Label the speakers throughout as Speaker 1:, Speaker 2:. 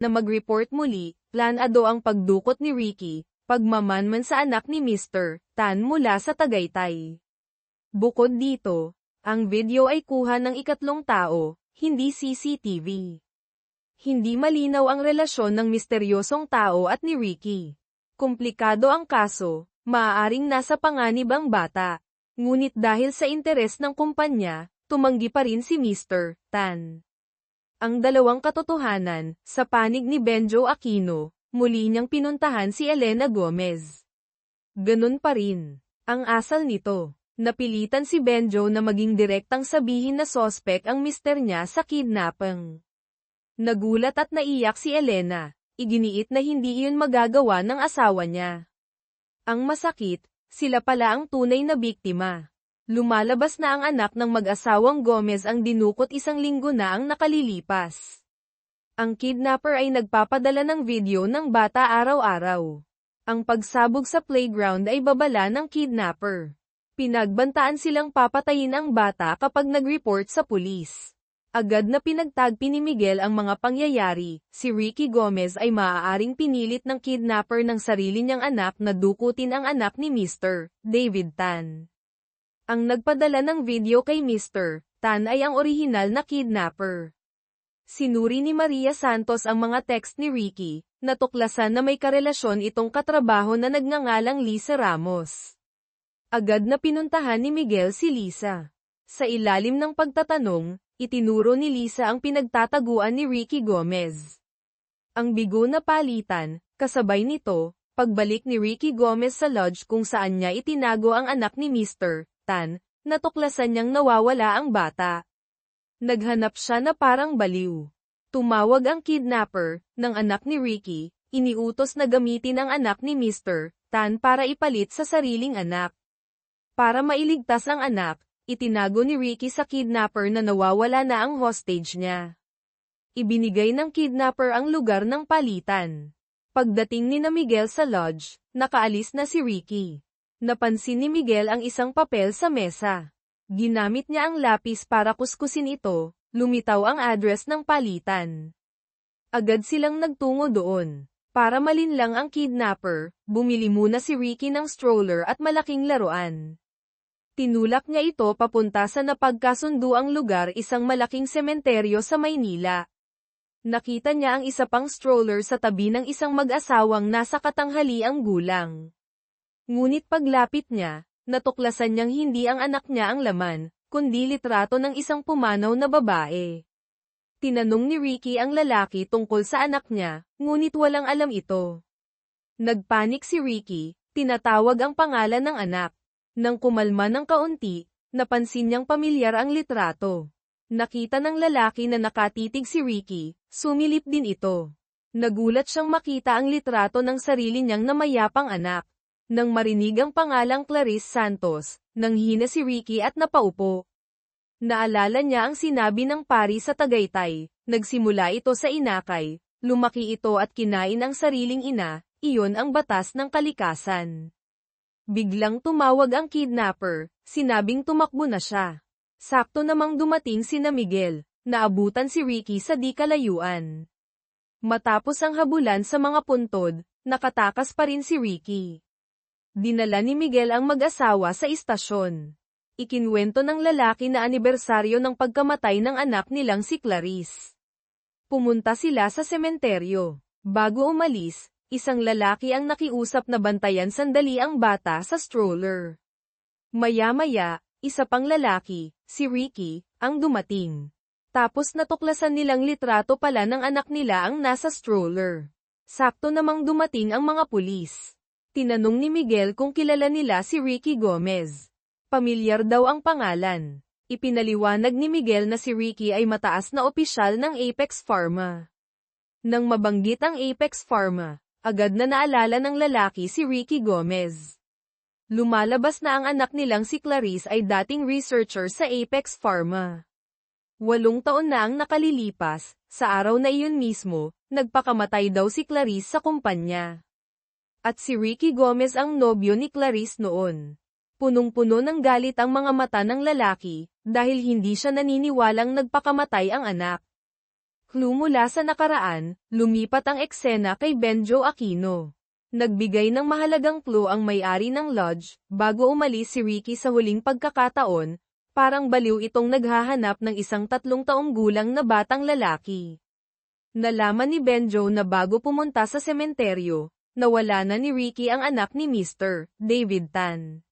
Speaker 1: na mag-report muli, planado ang pagdukot ni Ricky, pagmamanman sa anak ni Mr. Tan mula sa Tagaytay. Bukod dito, ang video ay kuha ng ikatlong tao, hindi CCTV. Hindi malinaw ang relasyon ng misteryosong tao at ni Ricky. Komplikado ang kaso, maaaring nasa panganib ang bata. Ngunit dahil sa interes ng kumpanya, tumanggi pa rin si Mr. Tan. Ang dalawang katotohanan, sa panig ni Benjo Aquino, muli niyang pinuntahan si Elena Gomez. Ganun pa rin. Ang asal nito, napilitan si Benjo na maging direktang sabihin na sospek ang mister niya sa kidnapping. Nagulat at naiyak si Elena, iginiit na hindi iyon magagawa ng asawa niya. Ang masakit, sila pala ang tunay na biktima. Lumalabas na ang anak ng mag-asawang Gomez ang dinukot 1 linggo na ang nakalilipas. Ang kidnapper ay nagpapadala ng video ng bata araw-araw. Ang pagsabog sa playground ay babala ng kidnapper. Pinagbantaan silang papatayin ang bata kapag nag-report sa pulis. Agad na pinagtagpi ni Miguel ang mga pangyayari. Si Ricky Gomez ay maaaring pinilit ng kidnapper ng sarili niyang anak na dukutin ang anak ni Mr. David Tan. Ang nagpadala ng video kay Mr. Tan ay ang orihinal na kidnapper. Sinuri ni Maria Santos ang mga text ni Ricky, natuklasan na may karelasyon itong katrabaho na nagngangalang Lisa Ramos. Agad na pinuntahan ni Miguel si Lisa. Sa ilalim ng pagtatanong, itinuro ni Lisa ang pinagtataguan ni Ricky Gomez. Ang bigo na palitan, kasabay nito, pagbalik ni Ricky Gomez sa lodge kung saan niya itinago ang anak ni Mr. Tan, natuklasan niyang nawawala ang bata. Naghanap siya na parang baliw. Tumawag ang kidnapper, ng anak ni Ricky, iniutos na gamitin ang anak ni Mr. Tan para ipalit sa sariling anak. Para mailigtas ang anak, itinago ni Ricky sa kidnapper na nawawala na ang hostage niya. Ibinigay ng kidnapper ang lugar ng palitan. Pagdating ni na Miguel sa lodge, nakaalis na si Ricky. Napansin ni Miguel ang isang papel sa mesa. Ginamit niya ang lapis para kuskusin ito, lumitaw ang address ng palitan. Agad silang nagtungo doon. Para malinlang ang kidnapper, bumili muna si Ricky ng stroller at malaking laruan. Tinulak niya ito papunta sa napagkasunduang lugar, isang malaking sementeryo sa Maynila. Nakita niya ang isa pang stroller sa tabi ng isang mag-asawang nasa katanghaliang gulang. Ngunit paglapit niya, natuklasan niyang hindi ang anak niya ang laman, kundi litrato ng isang pumanaw na babae. Tinanong ni Ricky ang lalaki tungkol sa anak niya, ngunit walang alam ito. Nagpanik si Ricky, tinatawag ang pangalan ng anak. Nang kumalma ng kaunti, napansin niyang pamilyar ang litrato. Nakita ng lalaki na nakatitig si Ricky, sumilip din ito. Nagulat siyang makita ang litrato ng sarili niyang namayapang anak. Nang marinig ang pangalang Clarice Santos, nanghina si Ricky at napaupo. Naalala niya ang sinabi ng pari sa Tagaytay, nagsimula ito sa inakay, lumaki ito at kinain ang sariling ina, iyon ang batas ng kalikasan. Biglang tumawag ang kidnapper, sinabing tumakbo na siya. Sakto namang dumating sina Miguel, naabutan si Ricky sa di kalayuan. Matapos ang habulan sa mga puntod, nakatakas pa rin si Ricky. Dinala ni Miguel ang mag-asawa sa istasyon. Ikinwento ng lalaki na anibersaryo ng pagkamatay ng anak nilang si Clarice. Pumunta sila sa sementeryo. Bago umalis, isang lalaki ang nakiusap na bantayan sandali ang bata sa stroller. Maya-maya, isa pang lalaki, si Ricky, ang dumating. Tapos natuklasan nilang litrato pala ng anak nila ang nasa stroller. Sakto namang dumating ang mga pulis. Tinanong ni Miguel kung kilala nila si Ricky Gomez. Pamilyar daw ang pangalan. Ipinaliwanag ni Miguel na si Ricky ay mataas na opisyal ng Apex Pharma. Nang mabanggit ang Apex Pharma, agad na naalala ng lalaki si Ricky Gomez. Lumalabas na ang anak nilang si Clarice ay dating researcher sa Apex Pharma. 8 taon na ang nakalilipas, sa araw na iyon mismo, nagpakamatay daw si Clarice sa kumpanya. At si Ricky Gomez ang nobyo ni Clarice noon. Punong-puno ng galit ang mga mata ng lalaki, dahil hindi siya naniniwalang nagpakamatay ang anak. Clue mula sa nakaraan, lumipat ang eksena kay Benjo Aquino. Nagbigay ng mahalagang clue ang may-ari ng lodge, bago umalis si Ricky sa huling pagkakataon, parang baliw itong naghahanap ng isang 3 taong gulang na batang lalaki. Nalaman ni Benjo na bago pumunta sa sementeryo, nawala na ni Ricky ang anak ni Mr. David Tan.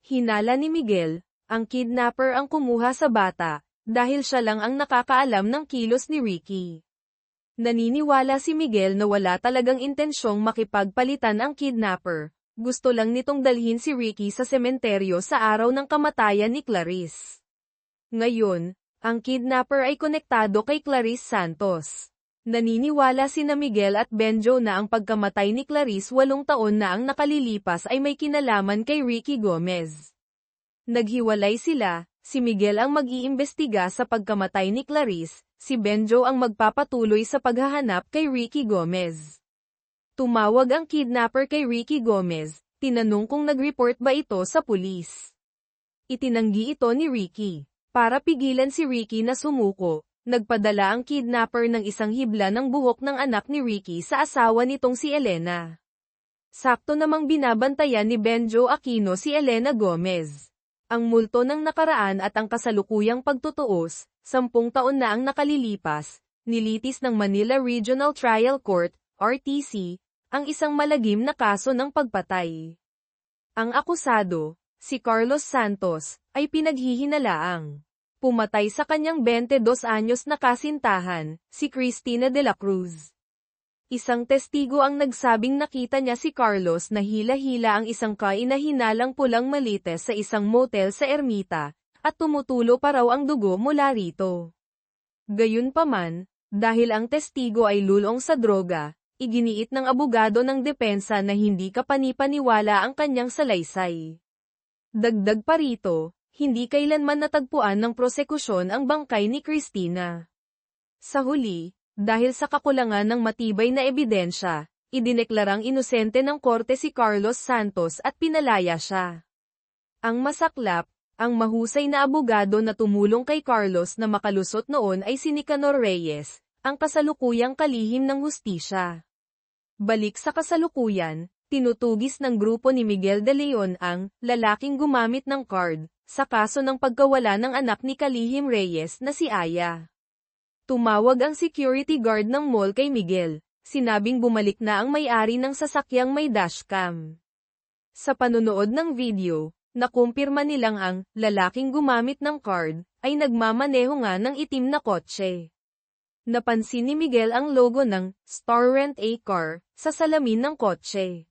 Speaker 1: Hinala ni Miguel, ang kidnapper ang kumuha sa bata, dahil siya lang ang nakakaalam ng kilos ni Ricky. Naniniwala si Miguel na wala talagang intensyong makipagpalitan ang kidnapper, gusto lang nitong dalhin si Ricky sa sementeryo sa araw ng kamatayan ni Clarice. Ngayon, ang kidnapper ay konektado kay Clarice Santos. Naniniwala sina Miguel at Benjo na ang pagkamatay ni Clarice 8 taon na ang nakalilipas ay may kinalaman kay Ricky Gomez. Naghiwalay sila, si Miguel ang mag-iimbestiga sa pagkamatay ni Clarice, si Benjo ang magpapatuloy sa paghahanap kay Ricky Gomez. Tumawag ang kidnapper kay Ricky Gomez, tinanong kung nag-report ba ito sa pulis. Itinanggi ito ni Ricky. Para pigilan si Ricky na sumuko, nagpadala ang kidnapper ng isang hibla ng buhok ng anak ni Ricky sa asawa nitong si Elena. Sakto namang binabantayan ni Benjo Aquino si Elena Gomez. Ang multo ng nakaraan at ang kasalukuyang pagtutuos, 10 taon na ang nakalilipas, nilitis ng Manila Regional Trial Court, RTC, ang isang malagim na kaso ng pagpatay. Ang akusado, si Carlos Santos, ay pinaghihinalaang pumatay sa kanyang 22 anyos na kasintahan, si Cristina de la Cruz. Isang testigo ang nagsabing nakita niya si Carlos na hila-hila ang isang kainahinalang pulang malites sa isang motel sa Ermita, at tumutulo pa raw ang dugo mula rito. Gayunpaman, dahil ang testigo ay lulong sa droga, iginiit ng abogado ng depensa na hindi kapanipaniwala ang kanyang salaysay. Dagdag pa rito, hindi kailanman natagpuan ng prosekusyon ang bangkay ni Cristina. Sa huli, dahil sa kakulangan ng matibay na ebidensya, idineklarang inosente ng korte si Carlos Santos at pinalaya siya. Ang masaklap, ang mahusay na abogado na tumulong kay Carlos na makalusot noon ay si Nicanor Reyes, ang kasalukuyang kalihim ng hustisya. Balik sa kasalukuyan, tinutugis ng grupo ni Miguel de Leon ang lalaking gumamit ng card sa kaso ng pagkawala ng anak ni Kalihim Reyes na si Aya. Tumawag ang security guard ng mall kay Miguel, sinabing bumalik na ang may-ari ng sasakyang may dashcam. Sa panonood ng video, nakumpirma nilang ang lalaking gumamit ng card ay nagmamaneho nga ng itim na kotse. Napansin ni Miguel ang logo ng Star Rent a Car sa salamin ng kotse.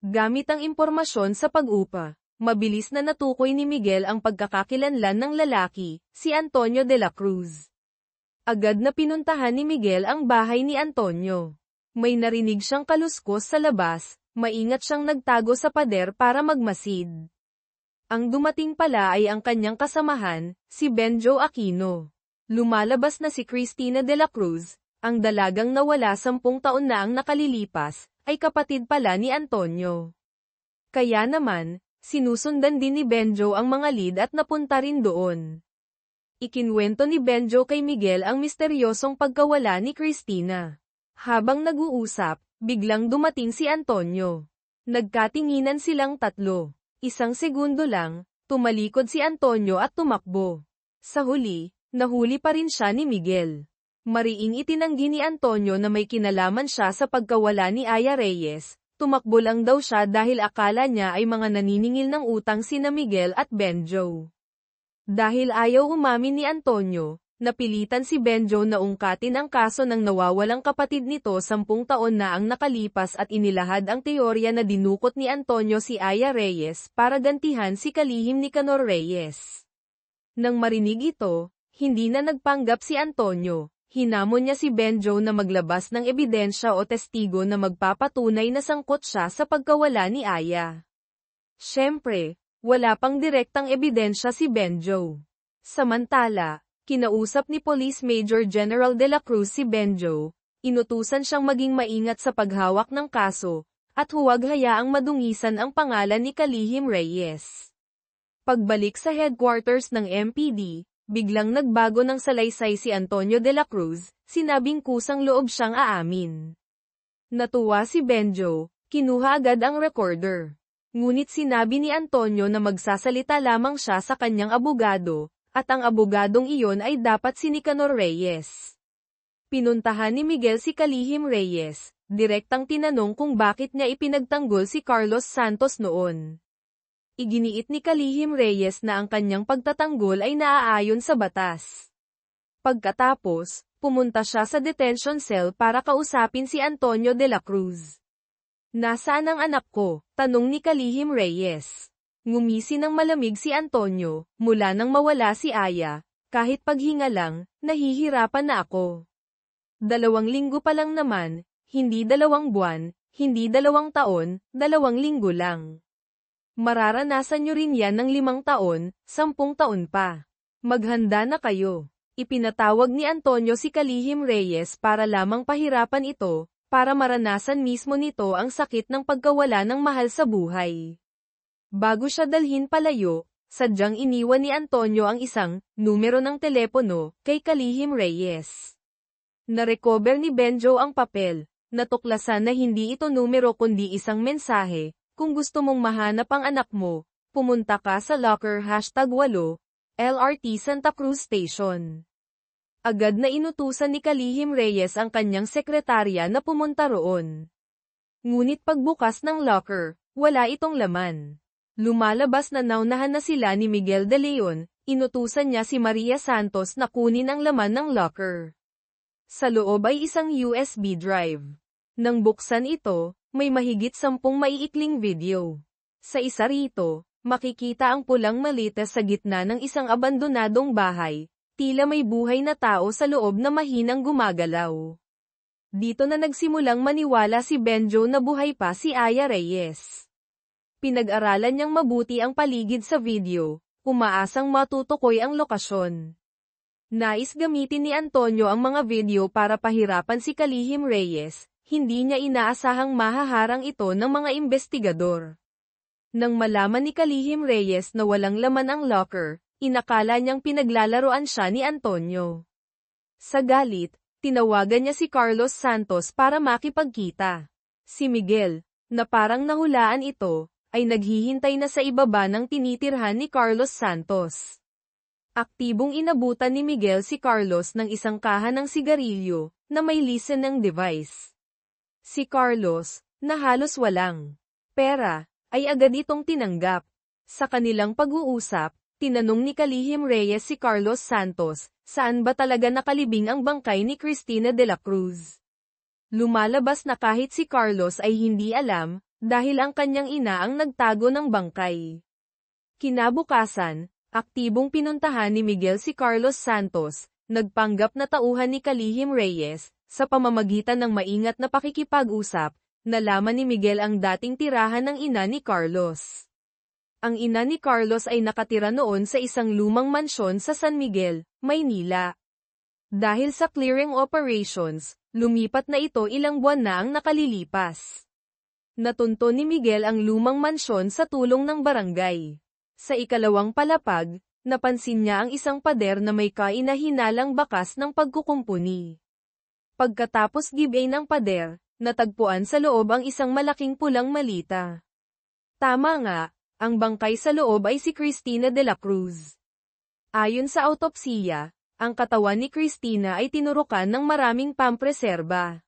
Speaker 1: Gamit ang impormasyon sa pag-upa, mabilis na natukoy ni Miguel ang pagkakakilanlan ng lalaki, si Antonio de la Cruz. Agad na pinuntahan ni Miguel ang bahay ni Antonio. May narinig siyang kaluskos sa labas, maingat siyang nagtago sa pader para magmasid. Ang dumating pala ay ang kanyang kasamahan, si Benjo Aquino. Lumalabas na si Cristina de la Cruz, ang dalagang nawala 10 taon na ang nakalilipas, ay kapatid pala ni Antonio. Kaya naman, sinusundan din ni Benjo ang mga lead at napunta rin doon. Ikinwento ni Benjo kay Miguel ang misteryosong pagkawala ni Cristina. Habang nag-uusap, biglang dumating si Antonio. Nagkatinginan silang tatlo. Isang segundo lang, tumalikod si Antonio at tumakbo. Sa huli, nahuli pa rin siya ni Miguel. Mariing itinanggi ni Antonio na may kinalaman siya sa pagkawala ni Aya Reyes. Tumakbo lang daw siya dahil akala niya ay mga naniningil ng utang sina Miguel at Benjo. Dahil ayaw umamin ni Antonio, napilitan si Benjo na ungkatin ang kaso ng nawawalang kapatid nito 10 taon na ang nakalipas at inilahad ang teorya na dinukot ni Antonio si Aya Reyes para gantihan si kalihim ni Nicanor Reyes. Nang marinig ito, hindi na nagpanggap si Antonio. Hinamon niya si Benjo na maglabas ng ebidensya o testigo na magpapatunay na sangkot siya sa pagkawala ni Aya. Siyempre, wala pang direktang ebidensya si Benjo. Samantala, kinausap ni Police Major General de la Cruz si Benjo, inutusan siyang maging maingat sa paghawak ng kaso, at huwag hayaang madungisan ang pangalan ni Kalihim Reyes. Pagbalik sa headquarters ng MPD, biglang nagbago ng salaysay si Antonio de la Cruz, sinabing kusang loob siyang aamin. Natuwa si Benjo, kinuha agad ang recorder. Ngunit sinabi ni Antonio na magsasalita lamang siya sa kanyang abogado, at ang abogadong iyon ay dapat si Nicanor Reyes. Pinuntahan ni Miguel si Kalihim Reyes, direktang tinanong kung bakit niya ipinagtanggol si Carlos Santos noon. Iginiit ni Kalihim Reyes na ang kanyang pagtatanggol ay naaayon sa batas. Pagkatapos, pumunta siya sa detention cell para kausapin si Antonio de la Cruz. "Nasaan ang anak ko?" tanong ni Kalihim Reyes. Ngumisi ng malamig si Antonio, "Mula nang mawala si Aya, kahit paghinga lang, nahihirapan na ako. 2 linggo pa lang naman, hindi 2 buwan, hindi 2 taon, 2 linggo lang. Mararanasan niyo rin yan ng 5 taon, 10 taon pa. Maghanda na kayo." Ipinatawag ni Antonio si Kalihim Reyes para lamang pahirapan ito, para maranasan mismo nito ang sakit ng pagkawala ng mahal sa buhay. Bago siya dalhin palayo, sadyang iniwan ni Antonio ang isang numero ng telepono kay Kalihim Reyes. Narecover ni Benjo ang papel, natuklasan na hindi ito numero kundi isang mensahe: "Kung gusto mong mahanap ang anak mo, pumunta ka sa locker #8, LRT Santa Cruz Station." Agad na inutusan ni Kalihim Reyes ang kanyang sekretarya na pumunta roon. Ngunit pagbukas ng locker, wala itong laman. Lumalabas na naunahan na sila ni Miguel de Leon, inutusan niya si Maria Santos na kunin ang laman ng locker. Sa loob ay isang USB drive. Nang buksan ito, may mahigit 10 maiikling video. Sa isa rito, makikita ang pulang malita sa gitna ng isang abandonadong bahay, tila may buhay na tao sa loob na mahinang gumagalaw. Dito na nagsimulang maniwala si Benjo na buhay pa si Aya Reyes. Pinag-aralan niyang mabuti ang paligid sa video, umaasang matutukoy ang lokasyon. Nais gamitin ni Antonio ang mga video para pahirapan si Kalihim Reyes, hindi niya inaasahang mahaharang ito ng mga investigador. Nang malaman ni Kalihim Reyes na walang laman ang locker, inakala niyang pinaglalaroan siya ni Antonio. Sa galit, tinawagan niya si Carlos Santos para makipagkita. Si Miguel, na parang nahulaan ito, ay naghihintay na sa ibaba ng tinitirhan ni Carlos Santos. Aktibong inabutan ni Miguel si Carlos ng isang kaha ng sigarilyo, na may listening device. Si Carlos, na halos walang pera, ay agad itong tinanggap. Sa kanilang pag-uusap, tinanong ni Kalihim Reyes si Carlos Santos, saan ba talaga nakalibing ang bangkay ni Cristina de la Cruz. Lumalabas na kahit si Carlos ay hindi alam, dahil ang kanyang ina ang nagtago ng bangkay. Kinabukasan, aktibong pinuntahan ni Miguel si Carlos Santos, nagpanggap na tauhan ni Kalihim Reyes, sa pamamagitan ng maingat na pakikipag-usap. Nalaman ni Miguel ang dating tirahan ng ina ni Carlos. Ang ina ni Carlos ay nakatira noon sa isang lumang mansyon sa San Miguel, Maynila. Dahil sa clearing operations, lumipat na ito ilang buwan na ang nakalilipas. Natunto ni Miguel ang lumang mansyon sa tulong ng barangay. Sa ikalawang palapag, napansin niya ang isang pader na may kaina-hinalang bakas ng pagkukumpuni. Pagkatapos gibay ng pader, natagpuan sa loob ang isang malaking pulang malita. Tama nga, ang bangkay sa loob ay si Cristina de la Cruz. Ayon sa autopsiya, ang katawan ni Cristina ay tinurukan ng maraming pampreserba.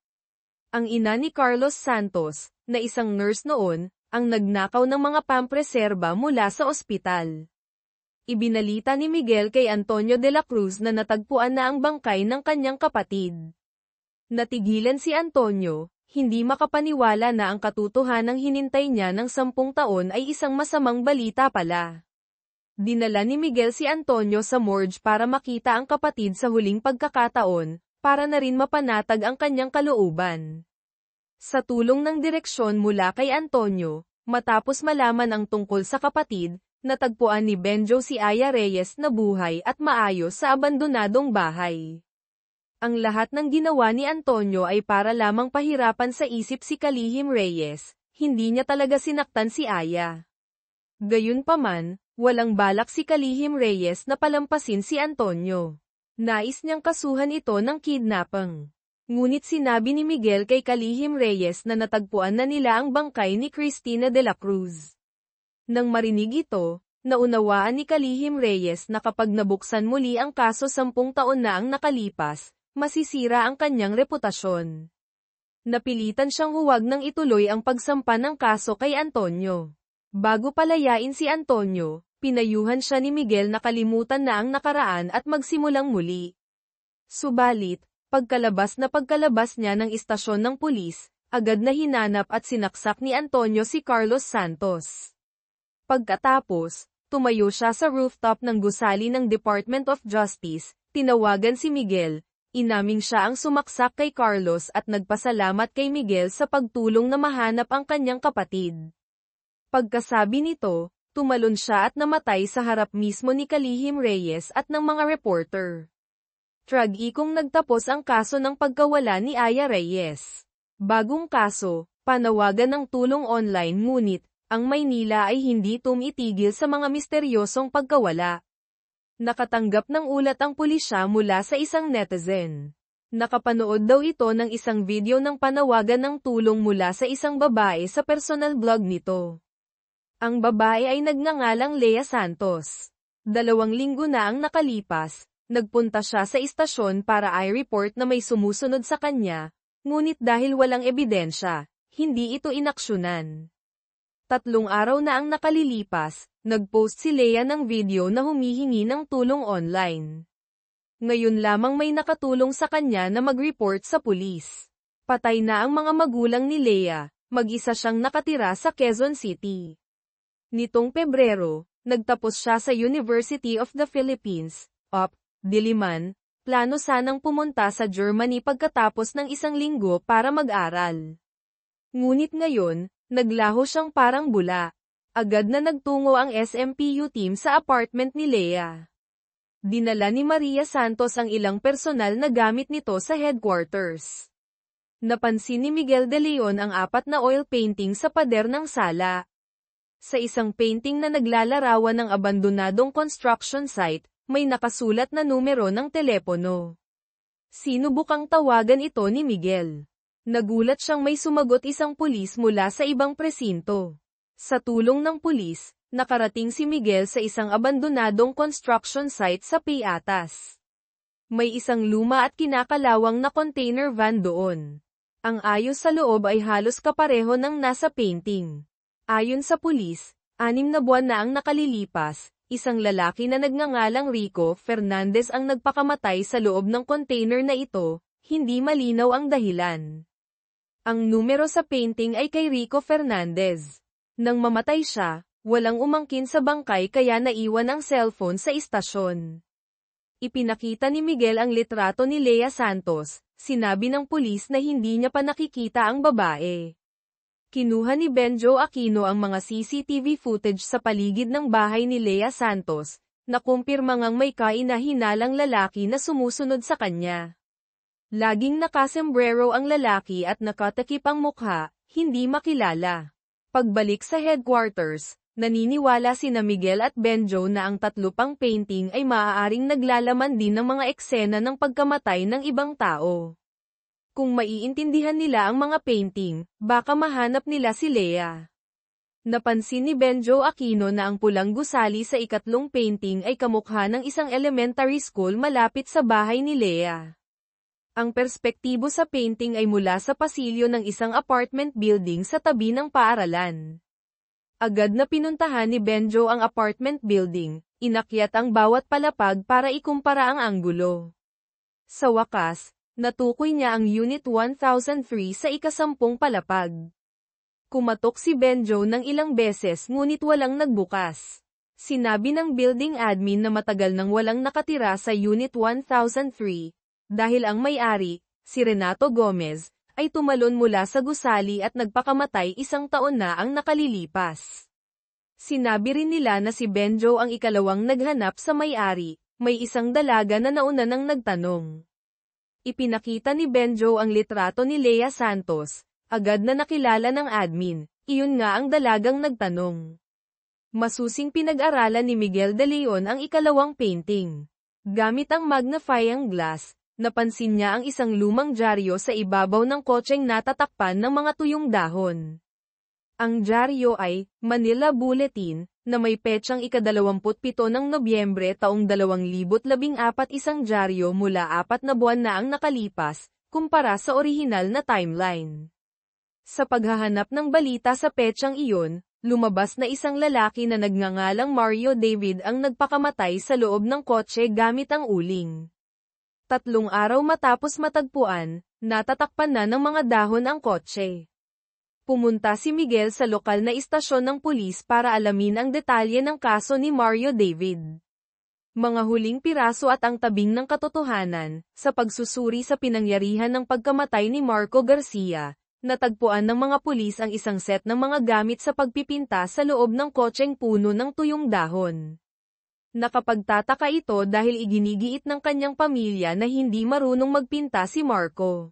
Speaker 1: Ang ina ni Carlos Santos, na isang nurse noon, ang nagnakaw ng mga pampreserba mula sa ospital. Ibinalita ni Miguel kay Antonio de la Cruz na natagpuan na ang bangkay ng kanyang kapatid. Natigilan si Antonio, hindi makapaniwala na ang katotohanang hinintay niya ng 10 taon ay isang masamang balita pala. Dinala ni Miguel si Antonio sa morgue para makita ang kapatid sa huling pagkakataon, para na rin mapanatag ang kanyang kalooban. Sa tulong ng direksyon mula kay Antonio, matapos malaman ang tungkol sa kapatid, natagpuan ni Benjo si Aya Reyes na buhay at maayos sa abandonadong bahay. Ang lahat ng ginawa ni Antonio ay para lamang pahirapan sa isip si Kalihim Reyes, hindi niya talaga sinaktan si Aya. Gayunpaman, walang balak si Kalihim Reyes na palampasin si Antonio. Nais niyang kasuhan ito ng kidnapping. Ngunit sinabi ni Miguel kay Kalihim Reyes na natagpuan na nila ang bangkay ni Cristina de la Cruz. Nang marinig ito, naunawaan ni Kalihim Reyes na kapag nabuksan muli ang kaso 10 taon na ang nakalipas, masisira ang kanyang reputasyon. Napilitan siyang huwag nang ituloy ang pagsampa ng kaso kay Antonio. Bago palayain si Antonio, pinayuhan siya ni Miguel na kalimutan na ang nakaraan at magsimulang muli. Subalit, pagkalabas niya ng istasyon ng pulis, agad na hinanap at sinaksak ni Antonio si Carlos Santos. Pagkatapos, tumayo siya sa rooftop ng gusali ng Department of Justice, tinawagan si Miguel, inaming siya ang sumaksak kay Carlos at nagpasalamat kay Miguel sa pagtulong na mahanap ang kanyang kapatid. Pagkasabi nito, tumalon siya at namatay sa harap mismo ni Kalihim Reyes at ng mga reporter. Tragikong nagtapos ang kaso ng pagkawala ni Aya Reyes. Bagong kaso, panawagan ng tulong online ngunit, ang Maynila ay hindi tumitigil sa mga misteryosong pagkawala. Nakatanggap ng ulat ang pulisya mula sa isang netizen. Nakapanood daw ito ng isang video ng panawagan ng tulong mula sa isang babae sa personal blog nito. Ang babae ay nagngangalang Lea Santos. 2 linggo na ang nakalipas. Nagpunta siya sa istasyon para i-report na may sumusunod sa kanya, ngunit dahil walang ebidensya, hindi ito inaksyonan. 3 araw na ang nakalilipas, nagpost si Lea ng video na humihingi ng tulong online. Ngayon lamang may nakatulong sa kanya na mag-report sa pulis. Patay na ang mga magulang ni Lea, mag-isa siyang nakatira sa Quezon City. Nitong Pebrero, nagtapos siya sa University of the Philippines, UP, Diliman, plano sanang pumunta sa Germany pagkatapos ng 1 linggo para mag-aral. Ngunit ngayon, naglaho siyang parang bula. Agad na nagtungo ang SMPU team sa apartment ni Lea. Dinala ni Maria Santos ang ilang personal na gamit nito sa headquarters. Napansin ni Miguel de Leon ang 4 na oil painting sa pader ng sala. Sa isang painting na naglalarawan ng abandonadong construction site, may nakasulat na numero ng telepono. Sinubukang tawagan ito ni Miguel. Nagulat siyang may sumagot isang pulis mula sa ibang presinto. Sa tulong ng pulis, nakarating si Miguel sa isang abandonadong construction site sa Payatas. May isang luma at kinakalawang na container van doon. Ang ayos sa loob ay halos kapareho ng nasa painting. Ayon sa pulis, 6 na buwan na ang nakalilipas. Isang lalaki na nagngangalang Rico Fernandez ang nagpakamatay sa loob ng container na ito, hindi malinaw ang dahilan. Ang numero sa painting ay kay Rico Fernandez. Nang mamatay siya, walang umangkin sa bangkay kaya naiwan ang cellphone sa istasyon. Ipinakita ni Miguel ang litrato ni Lea Santos, sinabi ng pulis na hindi niya pa nakikita ang babae. Kinuha ni Benjo Aquino ang mga CCTV footage sa paligid ng bahay ni Lea Santos, na kumpirma ngang may kaina-hinalang lalaki na sumusunod sa kanya. Laging nakasombrero ang lalaki at nakatakip ang mukha, hindi makilala. Pagbalik sa headquarters, naniniwala sina Miguel at Benjo na ang 3 pang painting ay maaaring naglalaman din ng mga eksena ng pagkamatay ng ibang tao. Kung maiintindihan nila ang mga painting, baka mahanap nila si Lea. Napansin ni Benjo Aquino na ang pulang gusali sa 3 painting ay kamukha ng isang elementary school malapit sa bahay ni Lea. Ang perspektibo sa painting ay mula sa pasilyo ng isang apartment building sa tabi ng paaralan. Agad na pinuntahan ni Benjo ang apartment building, inakyat ang bawat palapag para ikumpara ang anggulo. Sa wakas, natukoy niya ang Unit 1003 sa 10 palapag. Kumatok si Benjo ng ilang beses ngunit walang nagbukas. Sinabi ng building admin na matagal nang walang nakatira sa Unit 1003, dahil ang may-ari, si Renato Gomez, ay tumalon mula sa gusali at nagpakamatay 1 taon na ang nakalilipas. Sinabi rin nila na si Benjo ang ikalawang naghanap sa may-ari, may isang dalaga na nauna nang nagtanong. Ipinakita ni Benjo ang litrato ni Lea Santos, agad na nakilala ng admin, iyon nga ang dalagang nagtanong. Masusing pinag-aralan ni Miguel de Leon ang ikalawang painting. Gamit ang magnifying glass, napansin niya ang isang lumang dyaryo sa ibabaw ng kotseng natatakpan ng mga tuyong dahon. Ang dyaryo ay Manila Bulletin, na may petsang ika-27 ng Nobyembre taong 2014, isang dyaryo mula 4 na buwan na ang nakalipas, kumpara sa orihinal na timeline. Sa paghahanap ng balita sa petsang iyon, lumabas na isang lalaki na nagngangalang Mario David ang nagpakamatay sa loob ng kotse gamit ang uling. 3 araw matapos matagpuan, natatakpan na ng mga dahon ang kotse. Pumunta si Miguel sa lokal na istasyon ng pulis para alamin ang detalye ng kaso ni Mario David. Mga huling piraso at ang tabing ng katotohanan, sa pagsusuri sa pinangyarihan ng pagkamatay ni Marco Garcia, natagpuan ng mga pulis ang isang set ng mga gamit sa pagpipinta sa loob ng kotseng puno ng tuyong dahon. Nakapagtataka ito dahil iginigiit ng kanyang pamilya na hindi marunong magpinta si Marco.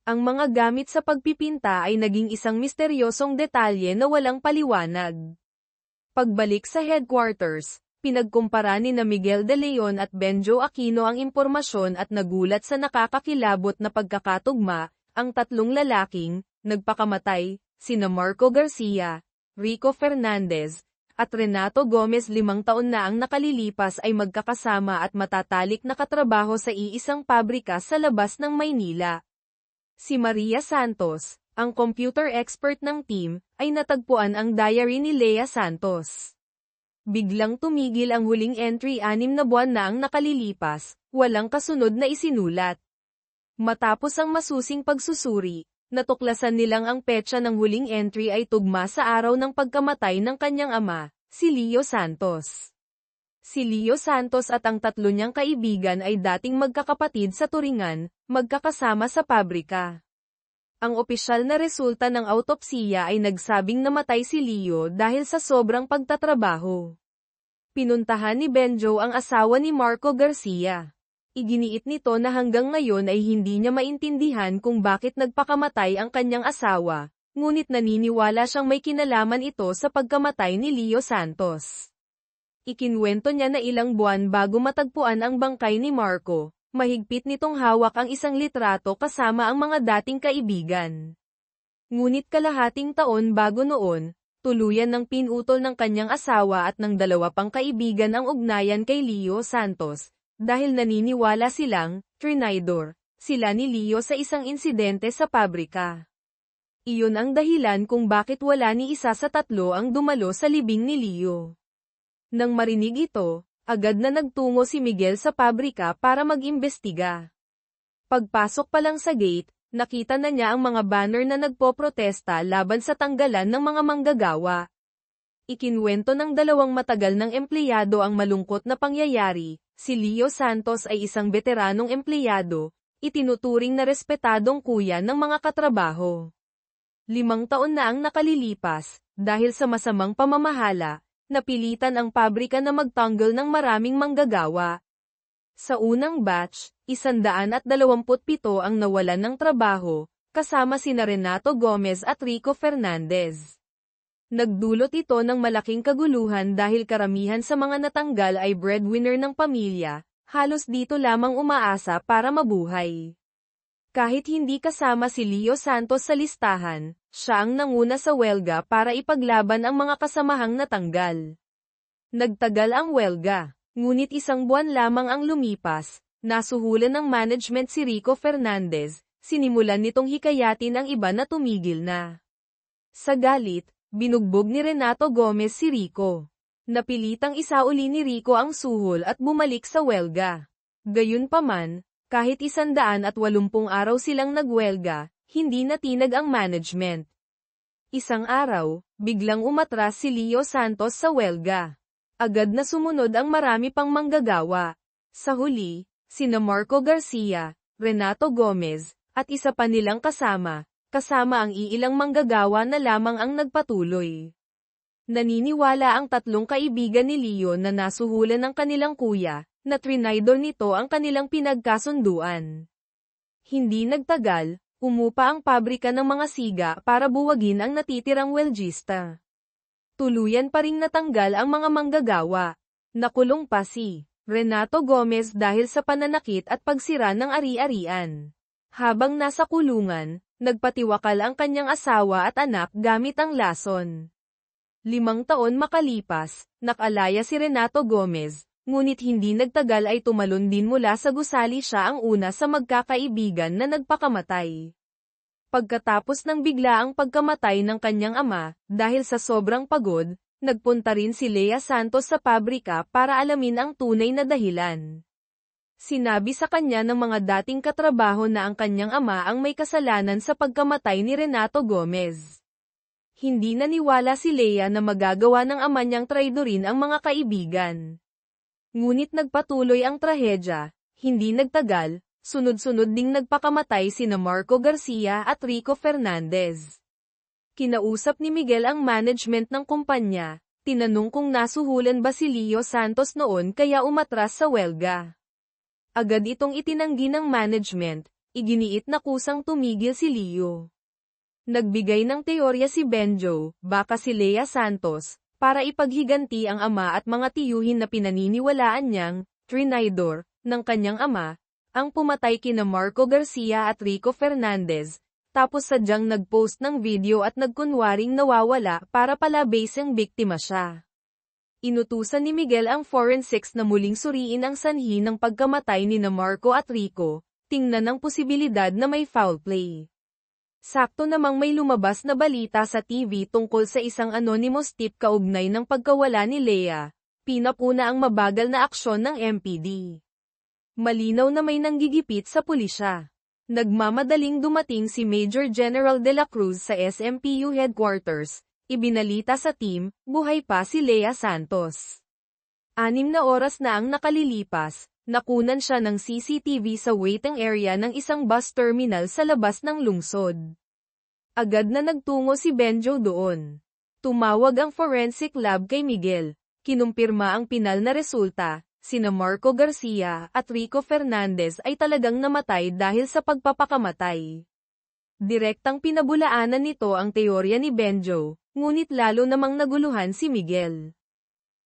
Speaker 1: Ang mga gamit sa pagpipinta ay naging isang misteryosong detalye na walang paliwanag. Pagbalik sa headquarters, pinagkumpara ni na Miguel de Leon at Benjo Aquino ang impormasyon at nagulat sa nakakakilabot na pagkakatugma, ang 3 lalaking nagpakamatay, sina Marco Garcia, Rico Fernandez, at Renato Gomez 5 taon na ang nakalilipas ay magkakasama at matatalik na katrabaho sa iisang pabrika sa labas ng Maynila. Si Maria Santos, ang computer expert ng team, ay natagpuan ang diary ni Lea Santos. Biglang tumigil ang huling entry 6 na buwan na ang nakalilipas, walang kasunod na isinulat. Matapos ang masusing pagsusuri, natuklasan nilang ang petsa ng huling entry ay tugma sa araw ng pagkamatay ng kanyang ama, si Leo Santos. Si Leo Santos at ang 3 niyang kaibigan ay dating magkakapatid sa turingan, magkakasama sa pabrika. Ang opisyal na resulta ng autopsiya ay nagsabing namatay si Leo dahil sa sobrang pagtatrabaho. Pinuntahan ni Benjo ang asawa ni Marco Garcia. Iginiit nito na hanggang ngayon ay hindi niya maintindihan kung bakit nagpakamatay ang kanyang asawa, ngunit naniniwala siyang may kinalaman ito sa pagkamatay ni Leo Santos. Ikinwento niya na ilang buwan bago matagpuan ang bangkay ni Marco, mahigpit nitong hawak ang isang litrato kasama ang mga dating kaibigan. Ngunit kalahating taon bago noon, tuluyan ng pinutol ng kanyang asawa at ng 2 pang kaibigan ang ugnayan kay Leo Santos, dahil naniniwala silang trinidor sila ni Leo sa isang insidente sa pabrika. Iyon ang dahilan kung bakit wala ni isa sa 3 ang dumalo sa libing ni Leo. Nang marinig ito, agad na nagtungo si Miguel sa pabrika para mag-imbestiga. Pagpasok pa lang sa gate, nakita na niya ang mga banner na nagpoprotesta laban sa tanggalan ng mga manggagawa. Ikinwento ng 2 matagal ng empleyado ang malungkot na pangyayari. Si Leo Santos ay isang veteranong empleyado, itinuturing na respetadong kuya ng mga katrabaho. 5 taon na ang nakalilipas, dahil sa masamang pamamahala, napilitan ang pabrika na magtanggol ng maraming manggagawa. Sa unang batch, 127 ang nawalan ng trabaho, kasama sina Renato Gomez at Rico Fernandez. Nagdulot ito ng malaking kaguluhan dahil karamihan sa mga natanggal ay breadwinner ng pamilya, halos dito lamang umaasa para mabuhay. Kahit hindi kasama si Leo Santos sa listahan, siya ang nanguna sa welga para ipaglaban ang mga kasamahang natanggal. Nagtagal ang welga, ngunit 1 buwan lamang ang lumipas, nasuhulan ng management si Rico Fernandez, sinimulan nitong hikayatin ang iba na tumigil na. Sa galit, binugbog ni Renato Gomez si Rico. Napilitang isauli ni Rico ang suhol at bumalik sa welga. Gayunpaman, kahit 180 araw silang nagwelga, hindi natinag ang management. Isang araw, biglang umatras si Leo Santos sa welga. Agad na sumunod ang marami pang manggagawa. Sa huli, sina Marco Garcia, Renato Gomez, at isa pa nilang kasama ang iilang manggagawa na lamang ang nagpatuloy. Naniniwala ang 3 kaibigan ni Leo na nasuhulan ng kanilang kuya, na trinidor nito ang kanilang pinagkasunduan. Hindi nagtagal, umupa ang pabrika ng mga siga para buwagin ang natitirang weldista. Tuluyan pa ring natanggal ang mga manggagawa. Nakulong pa si Renato Gomez dahil sa pananakit at pagsira ng ari-arian. Habang nasa kulungan, nagpatiwakal ang kanyang asawa at anak gamit ang lason. 5 taon makalipas, nakalaya si Renato Gomez, ngunit hindi nagtagal ay tumalon din mula sa gusali. Siya ang una sa magkakaibigan na nagpakamatay. Pagkatapos ng biglaang pagkamatay ng kanyang ama, dahil sa sobrang pagod, nagpunta rin si Lea Santos sa pabrika para alamin ang tunay na dahilan. Sinabi sa kanya ng mga dating katrabaho na ang kanyang ama ang may kasalanan sa pagkamatay ni Renato Gomez. Hindi naniwala si Lea na magagawa ng ama niyang traidorin ang mga kaibigan. Ngunit nagpatuloy ang trahedya, hindi nagtagal, sunod-sunod ding nagpakamatay sina Marco Garcia at Rico Fernandez. Kinausap ni Miguel ang management ng kumpanya, tinanong kung nasuhulan ba si Leo Santos noon kaya umatras sa welga. Agad itong itinanggi ng management, iginiit na kusang tumigil si Leo. Nagbigay ng teorya si Benjo, baka si Lea Santos, para ipaghiganti ang ama at mga tiyuhin na pinaniniwalaan niyang, trinaydor, ng kanyang ama, ang pumatay kina Marco Garcia at Rico Fernandez, tapos sadyang nag-post ng video at nagkunwaring nawawala para palabasing biktima siya. Inutusan ni Miguel ang forensics na muling suriin ang sanhi ng pagkamatay ni Marco at Rico, tingnan ang posibilidad na may foul play. Sakto namang may lumabas na balita sa TV tungkol sa isang anonymous tip kaugnay ng pagkawala ni Lea, pinapuna ang mabagal na aksyon ng MPD. Malinaw na may nanggigipit sa pulisya. Nagmamadaling dumating si Major General De La Cruz sa SMPU headquarters, ibinalita sa team, buhay pa si Lea Santos. 6 na oras na ang nakalilipas, nakunan siya ng CCTV sa waiting area ng isang bus terminal sa labas ng lungsod. Agad na nagtungo si Benjo doon. Tumawag ang forensic lab kay Miguel, kinumpirma ang pinal na resulta. Sina Marco Garcia at Rico Fernandez ay talagang namatay dahil sa pagpapakamatay. Direktang pinabulaanan nito ang teorya ni Benjo, ngunit lalo namang naguluhan si Miguel.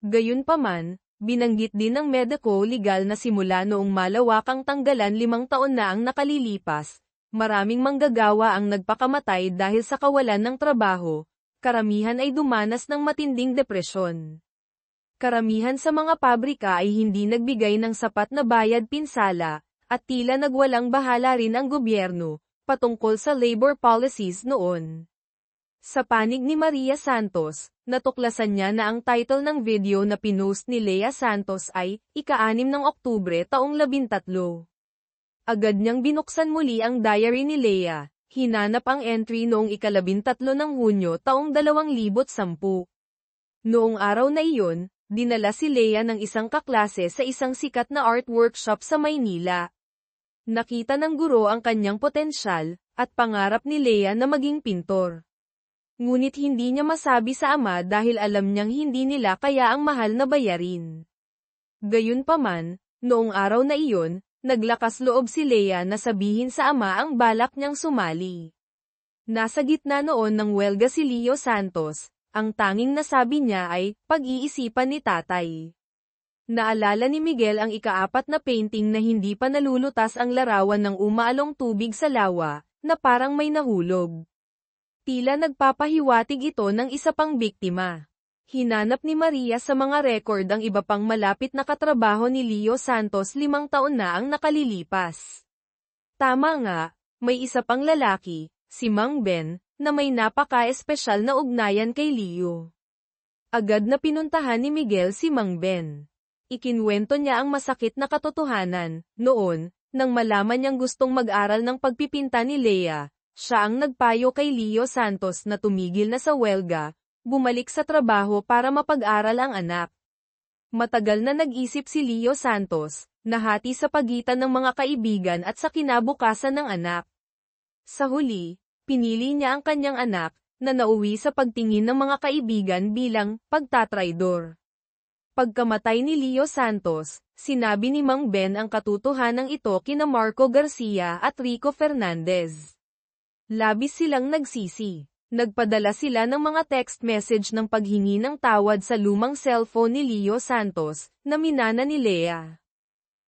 Speaker 1: Gayunpaman, binanggit din ng mediko-legal na simula noong malawakang tanggalan 5 taon na ang nakalilipas, maraming manggagawa ang nagpakamatay dahil sa kawalan ng trabaho, karamihan ay dumanas ng matinding depresyon. Karamihan sa mga pabrika ay hindi nagbigay ng sapat na bayad pinsala, at tila nagwalang bahala rin ang gobyerno, patungkol sa labor policies noon. Sa panig ni Maria Santos, natuklasan niya na ang title ng video na pinost ni Lea Santos ay, ika-6 ng Oktubre taong 13. Agad niyang binuksan muli ang diary ni Lea, hinanap ang entry noong ika-13 ng Hunyo taong 2010. Noong araw na iyon, dinala si Lea ng isang kaklase sa isang sikat na art workshop sa Maynila. Nakita ng guro ang kanyang potensyal, at pangarap ni Lea na maging pintor. Ngunit hindi niya masabi sa ama dahil alam niyang hindi nila kaya ang mahal na bayarin. Gayunpaman, noong araw na iyon, naglakas loob si Lea na sabihin sa ama ang balak niyang sumali. Nasa gitna noon ng welga si Leo Santos. Ang tanging nasabi niya ay, pag-iisipan ni tatay. Naalala ni Miguel ang ika-4 na painting na hindi pa nalulutas ang larawan ng umaalong tubig sa lawa, na parang may nahulog. Tila nagpapahiwatig ito ng isa pang biktima. Hinanap ni Maria sa mga record ang iba pang malapit na katrabaho ni Leo Santos 5 taon na ang nakalilipas. Tama nga, may isa pang lalaki, si Mang Ben, na may napaka-espesyal na ugnayan kay Leo. Agad na pinuntahan ni Miguel si Mang Ben. Ikinwento niya ang masakit na katotohanan, noon, nang malaman niyang gustong mag-aral ng pagpipinta ni Lea, siya ang nagpayo kay Leo Santos na tumigil na sa welga, bumalik sa trabaho para mapag-aral ang anak. Matagal na nag-isip si Leo Santos, nahati sa pagitan ng mga kaibigan at sa kinabukasan ng anak. Sa huli, pinili niya ang kanyang anak, na nauwi sa pagtingin ng mga kaibigan bilang pagtatraidor. Pagkamatay ni Leo Santos, sinabi ni Mang Ben ang katotohanan ito kina Marco Garcia at Rico Fernandez. Labis silang nagsisi. Nagpadala sila ng mga text message ng paghingi ng tawad sa lumang cellphone ni Leo Santos, na minana ni Lea.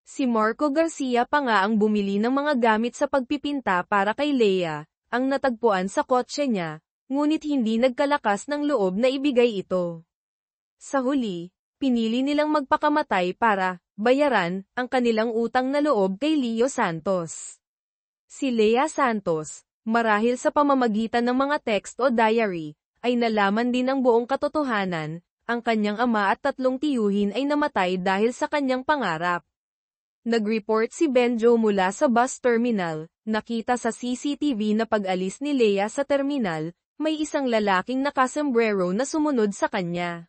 Speaker 1: Si Marco Garcia pa nga ang bumili ng mga gamit sa pagpipinta para kay Lea, ang natagpuan sa kotse niya, ngunit hindi nagkalakas ng loob na ibigay ito. Sa huli, pinili nilang magpakamatay para bayaran ang kanilang utang na loob kay Leo Santos. Si Lea Santos, marahil sa pamamagitan ng mga text o diary, ay nalaman din ang buong katotohanan, ang kanyang ama at 3 tiyuhin ay namatay dahil sa kanyang pangarap. Nag-report si Benjo mula sa bus terminal, nakita sa CCTV na pag-alis ni Lea sa terminal, may isang lalaking nakasombrero na sumunod sa kanya.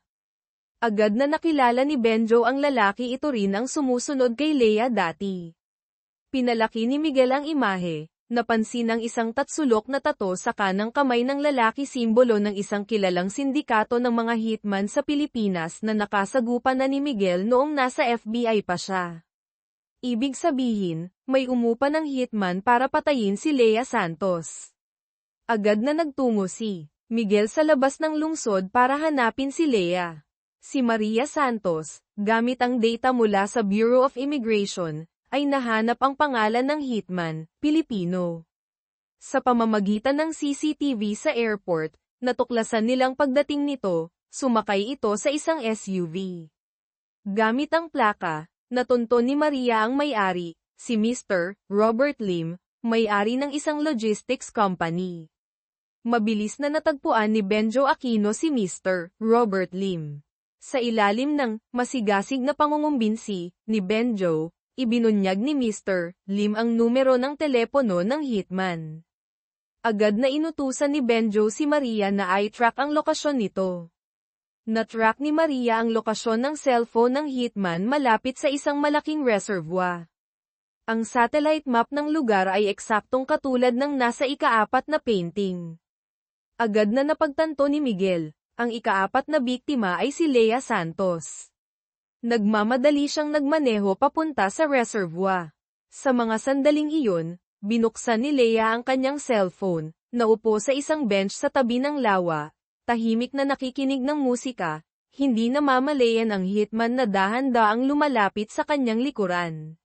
Speaker 1: Agad na nakilala ni Benjo ang lalaki, ito rin ang sumusunod kay Lea dati. Pinalaki ni Miguel ang imahe, napansin ang isang tatsulok na tato sa kanang kamay ng lalaki, simbolo ng isang kilalang sindikato ng mga hitman sa Pilipinas na nakasagupa na ni Miguel noong nasa FBI pa siya. Ibig sabihin, may umupa ng hitman para patayin si Lea Santos. Agad na nagtungo si Miguel sa labas ng lungsod para hanapin si Lea. Si Maria Santos, gamit ang data mula sa Bureau of Immigration, ay nahanap ang pangalan ng hitman, Pilipino. Sa pamamagitan ng CCTV sa airport, natuklasan nilang pagdating nito, sumakay ito sa isang SUV. Gamit ang plaka, natunto ni Maria ang may-ari, si Mr. Robert Lim, may-ari ng isang logistics company. Mabilis na natagpuan ni Benjo Aquino si Mr. Robert Lim. Sa ilalim ng masigasig na pangungumbinsi ni Benjo, ibinunyag ni Mr. Lim ang numero ng telepono ng hitman. Agad na inutusan ni Benjo si Maria na i-track ang lokasyon nito. Na-track ni Maria ang lokasyon ng cellphone ng hitman malapit sa isang malaking reservoir. Ang satellite map ng lugar ay eksaktong katulad ng nasa ika-4 na painting. Agad na napagtanto ni Miguel, ang ika-4 na biktima ay si Lea Santos. Nagmamadali siyang nagmaneho papunta sa reservoir. Sa mga sandaling iyon, binuksan ni Lea ang kanyang cellphone, naupo sa isang bench sa tabi ng lawa, tahimik na nakikinig ng musika, hindi namamalayan ang hitman na dahan-daang lumalapit sa kanyang likuran.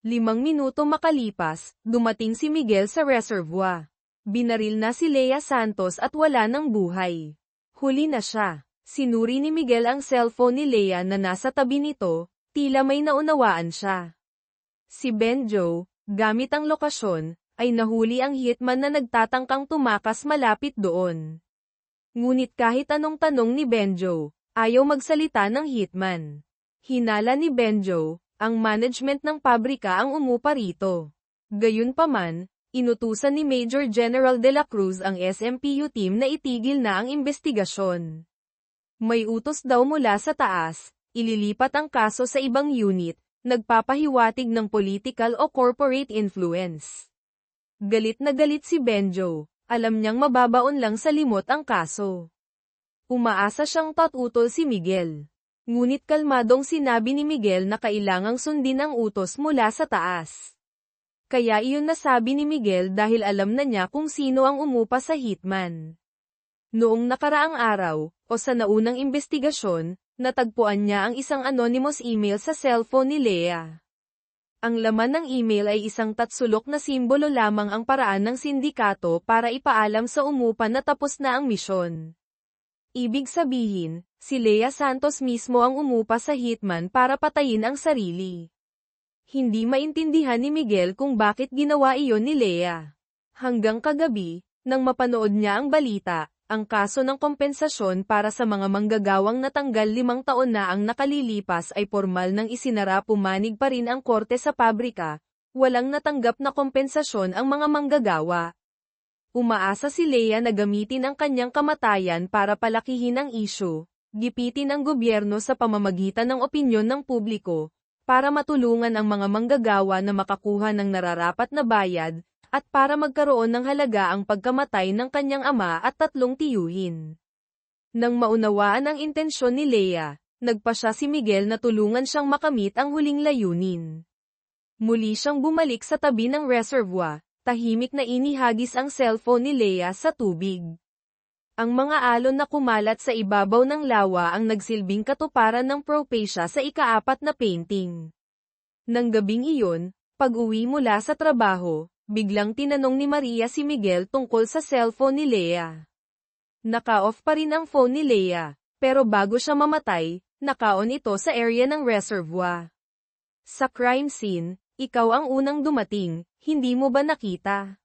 Speaker 1: 5 minuto makalipas, dumating si Miguel sa reservoir. Binaril na si Lea Santos at wala ng buhay. Huli na siya. Sinuri ni Miguel ang cellphone ni Lea na nasa tabi nito, tila may naunawaan siya. Si Benjo, gamit ang lokasyon, ay nahuli ang hitman na nagtatangkang tumakas malapit doon. Ngunit kahit anong tanong ni Benjo, ayaw magsalita ng hitman. Hinala ni Benjo, ang management ng pabrika ang umupa rito. Gayunpaman, inutusan ni Major General De La Cruz ang SMPU team na itigil na ang investigasyon. May utos daw mula sa taas, ililipat ang kaso sa ibang unit, nagpapahiwatig ng political o corporate influence. Galit na galit si Benjo, alam niyang mababaon lang sa limot ang kaso. Umaasa siyang tatutol si Miguel. Ngunit kalmadong sinabi ni Miguel na kailangang sundin ang utos mula sa taas. Kaya iyon nasabi ni Miguel dahil alam na niya kung sino ang umupa sa hitman. Noong nakaraang araw, o sa naunang investigasyon, natagpuan niya ang isang anonymous email sa cellphone ni Lea. Ang laman ng email ay isang tatsulok na simbolo lamang ang paraan ng sindikato para ipaalam sa umupa na tapos na ang misyon. Ibig sabihin, si Lea Santos mismo ang umupa sa hitman para patayin ang sarili. Hindi maintindihan ni Miguel kung bakit ginawa iyon ni Lea. Hanggang kagabi, nang mapanood niya ang balita, ang kaso ng kompensasyon para sa mga manggagawang natanggal 5 taon na ang nakalilipas ay formal nang isinara, pumanig pa rin ang korte sa pabrika, walang natanggap na kompensasyon ang mga manggagawa. Umaasa si Lea na gamitin ang kanyang kamatayan para palakihin ang isyu, gipitin ang gobyerno sa pamamagitan ng opinyon ng publiko, para matulungan ang mga manggagawa na makakuha ng nararapat na bayad, at para magkaroon ng halaga ang pagkamatay ng kanyang ama at 3 tiyuhin. Nang maunawaan ang intensyon ni Lea, nagpasya si Miguel na tulungan siyang makamit ang huling layunin. Muli siyang bumalik sa tabi ng reservoir, tahimik na inihagis ang cellphone ni Lea sa tubig. Ang mga alon na kumalat sa ibabaw ng lawa ang nagsilbing katuparan ng Propacia sa ika-4 na painting. Nang gabing iyon, pag-uwi mula sa trabaho, biglang tinanong ni Maria si Miguel tungkol sa cellphone ni Lea. Naka-off pa rin ang phone ni Lea, pero bago siya mamatay, naka-on ito sa area ng reservoir. Sa crime scene, ikaw ang unang dumating, hindi mo ba nakita?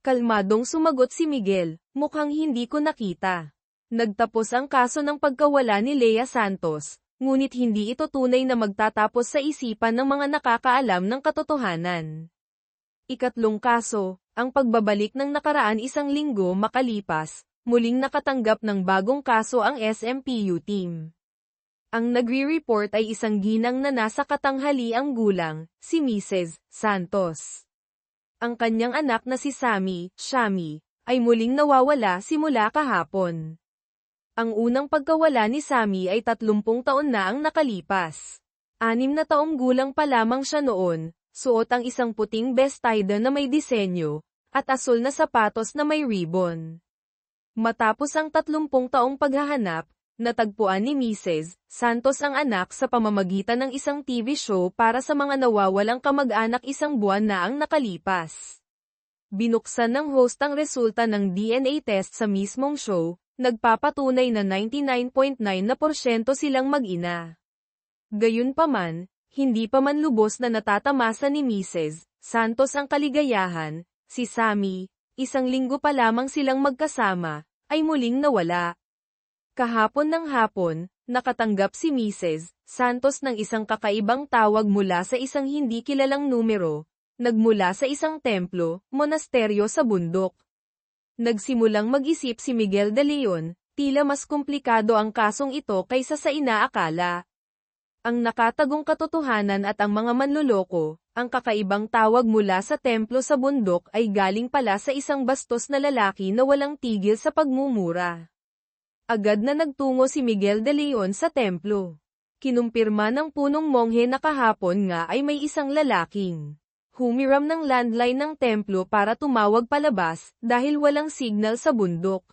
Speaker 1: Kalmadong sumagot si Miguel, mukhang hindi ko nakita. Nagtapos ang kaso ng pagkawala ni Lea Santos, ngunit hindi ito tunay na magtatapos sa isipan ng mga nakakaalam ng katotohanan. Ikatlong kaso, ang pagbabalik ng nakaraan 1 linggo makalipas, muling nakatanggap ng bagong kaso ang SMPU team. Ang nagre-report ay isang ginang na nasa katanghaliang gulang, si Mrs. Santos. Ang kanyang anak na si Shami, ay muling nawawala simula kahapon. Ang unang pagkawala ni Sammy ay 30 taon na ang nakalipas. 6 na taong gulang pa lamang siya noon, suot ang isang puting vestida na may disenyo, at asul na sapatos na may ribbon. Matapos ang 30 taong paghahanap, natagpuan ni Mrs. Santos ang anak sa pamamagitan ng isang TV show para sa mga nawawalang kamag-anak 1 buwan na ang nakalipas. Binuksan ng host ang resulta ng DNA test sa mismong show, nagpapatunay na 99.9% silang mag-ina. Gayunpaman, hindi pa man lubos na natatamasa ni Mrs. Santos ang kaligayahan, si Sammy, 1 linggo pa lamang silang magkasama, ay muling nawala. Kahapon ng hapon, nakatanggap si Mrs. Santos ng isang kakaibang tawag mula sa isang hindi kilalang numero, nagmula sa isang templo, monasteryo sa bundok. Nagsimulang mag-isip si Miguel de Leon, tila mas komplikado ang kasong ito kaysa sa inaakala. Ang nakatagong katotohanan at ang mga manloloko, ang kakaibang tawag mula sa templo sa bundok ay galing pala sa isang bastos na lalaki na walang tigil sa pagmumura. Agad na nagtungo si Miguel de Leon sa templo. Kinumpirma ng punong monghe na kahapon nga ay may isang lalaking humiram ng landline ng templo para tumawag palabas dahil walang signal sa bundok.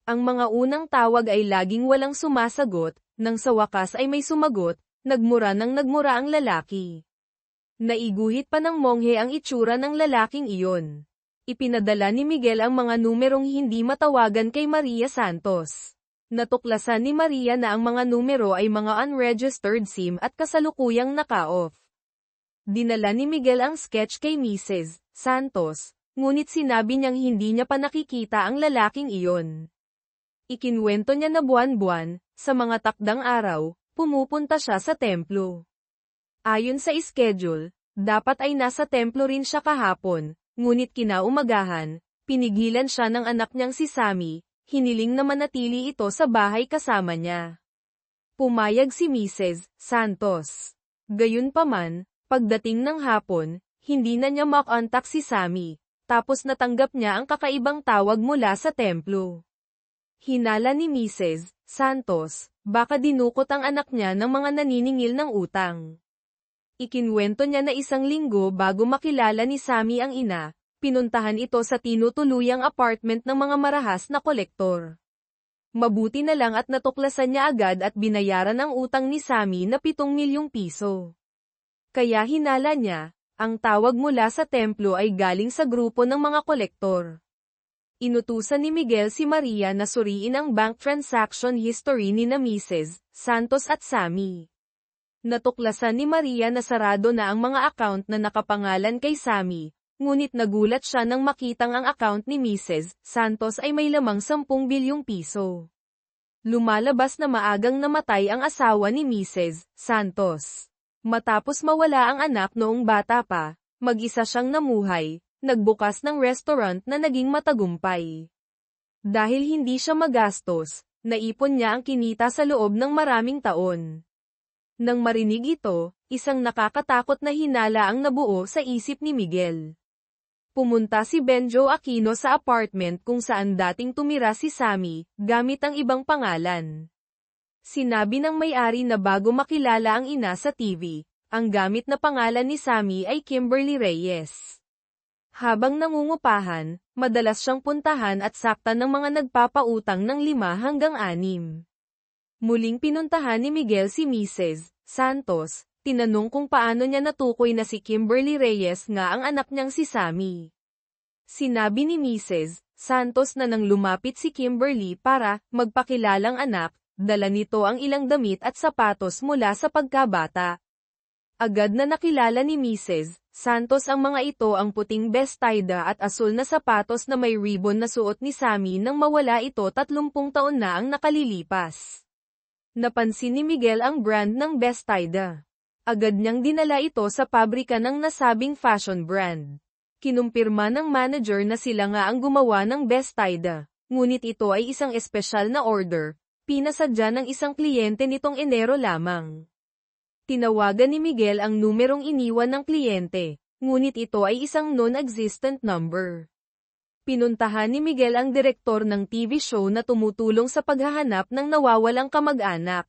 Speaker 1: Ang mga unang tawag ay laging walang sumasagot, nang sa wakas ay may sumagot, nagmura ang lalaki. Naiguhit pa ng monghe ang itsura ng lalaking iyon. Ipinadala ni Miguel ang mga numerong hindi matawagan kay Maria Santos. Natuklasan ni Maria na ang mga numero ay mga unregistered SIM at kasalukuyang naka-off. Dinala ni Miguel ang sketch kay Mrs. Santos, ngunit sinabi niyang hindi niya pa nakikita ang lalaking iyon. Ikinwento niya na buwan-buwan, sa mga takdang araw, pumupunta siya sa templo. Ayon sa schedule, dapat ay nasa templo rin siya kahapon, ngunit kinaumagahan, pinigilan siya ng anak niyang si Sammy, hiniling na manatili ito sa bahay kasama niya. Pumayag si Mrs. Santos. Gayunpaman, pagdating ng hapon, hindi na niya makontak si Sammy, tapos natanggap niya ang kakaibang tawag mula sa templo. Hinala ni Mrs. Santos, baka dinukot ang anak niya ng mga naniningil ng utang. Ikinwento niya na 1 linggo bago makilala ni Sammy ang ina, pinuntahan ito sa tinutuluyang apartment ng mga marahas na kolektor. Mabuti na lang at natuklasan niya agad at binayaran ang utang ni Sammy na 7 milyong piso. Kaya hinala niya, ang tawag mula sa templo ay galing sa grupo ng mga kolektor. Inutusan ni Miguel si Maria na suriin ang bank transaction history ni na Mrs. Santos at Sammy. Natuklasan ni Maria na sarado na ang mga account na nakapangalan kay Sammy, ngunit nagulat siya nang makitang ang account ni Mrs. Santos ay may lamang 10 bilyong piso. Lumalabas na maagang namatay ang asawa ni Mrs. Santos. Matapos mawala ang anak noong bata pa, mag-isa siyang namuhay, nagbukas ng restaurant na naging matagumpay. Dahil hindi siya magastos, naipon niya ang kinita sa loob ng maraming taon. Nang marinig ito, isang nakakatakot na hinala ang nabuo sa isip ni Miguel. Pumunta si Benjo Aquino sa apartment kung saan dating tumira si Sammy, gamit ang ibang pangalan. Sinabi ng may-ari na bago makilala ang ina sa TV, ang gamit na pangalan ni Sammy ay Kimberly Reyes. Habang nangungupahan, madalas siyang puntahan at saktan ng mga nagpapautang ng 5 hanggang 6. Muling pinuntahan ni Miguel si Mrs. Santos, tinanong kung paano niya natukoy na si Kimberly Reyes nga ang anak niyang si Sammy. Sinabi ni Mrs. Santos na nang lumapit si Kimberly para magpakilalang anak, dala nito ang ilang damit at sapatos mula sa pagkabata. Agad na nakilala ni Mrs. Santos ang mga ito, ang puting bestida at asul na sapatos na may ribbon na suot ni Sammy nang mawala ito 30 taon na ang nakalilipas. Napansin ni Miguel ang brand ng bestida. Agad niyang dinala ito sa pabrika ng nasabing fashion brand. Kinumpirma ng manager na sila nga ang gumawa ng bestida, ngunit ito ay isang espesyal na order, pinasadya ng isang kliyente nitong Enero lamang. Tinawagan ni Miguel ang numerong iniwan ng kliyente, ngunit ito ay isang non-existent number. Pinuntahan ni Miguel ang direktor ng TV show na tumutulong sa paghahanap ng nawawalang kamag-anak.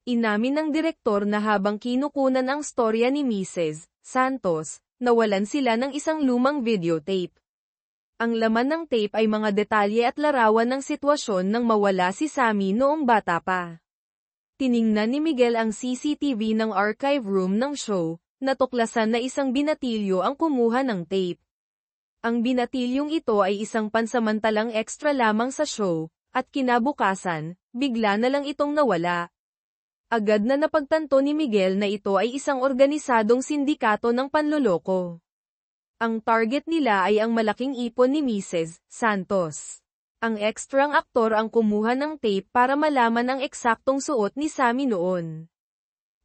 Speaker 1: Inamin ng direktor na habang kinukunan ang storya ni Mrs. Santos, nawalan sila ng isang lumang videotape. Ang laman ng tape ay mga detalye at larawan ng sitwasyon nang mawala si Sammy noong bata pa. Tiningnan ni Miguel ang CCTV ng archive room ng show, natuklasan na isang binatilyo ang kumuha ng tape. Ang binatilyong ito ay isang pansamantalang extra lamang sa show, at kinabukasan, bigla na lang itong nawala. Agad na napagtanto ni Miguel na ito ay isang organisadong sindikato ng panloloko. Ang target nila ay ang malaking ipon ni Mrs. Santos. Ang ekstrang aktor ang kumuha ng tape para malaman ang eksaktong suot ni Sammy noon.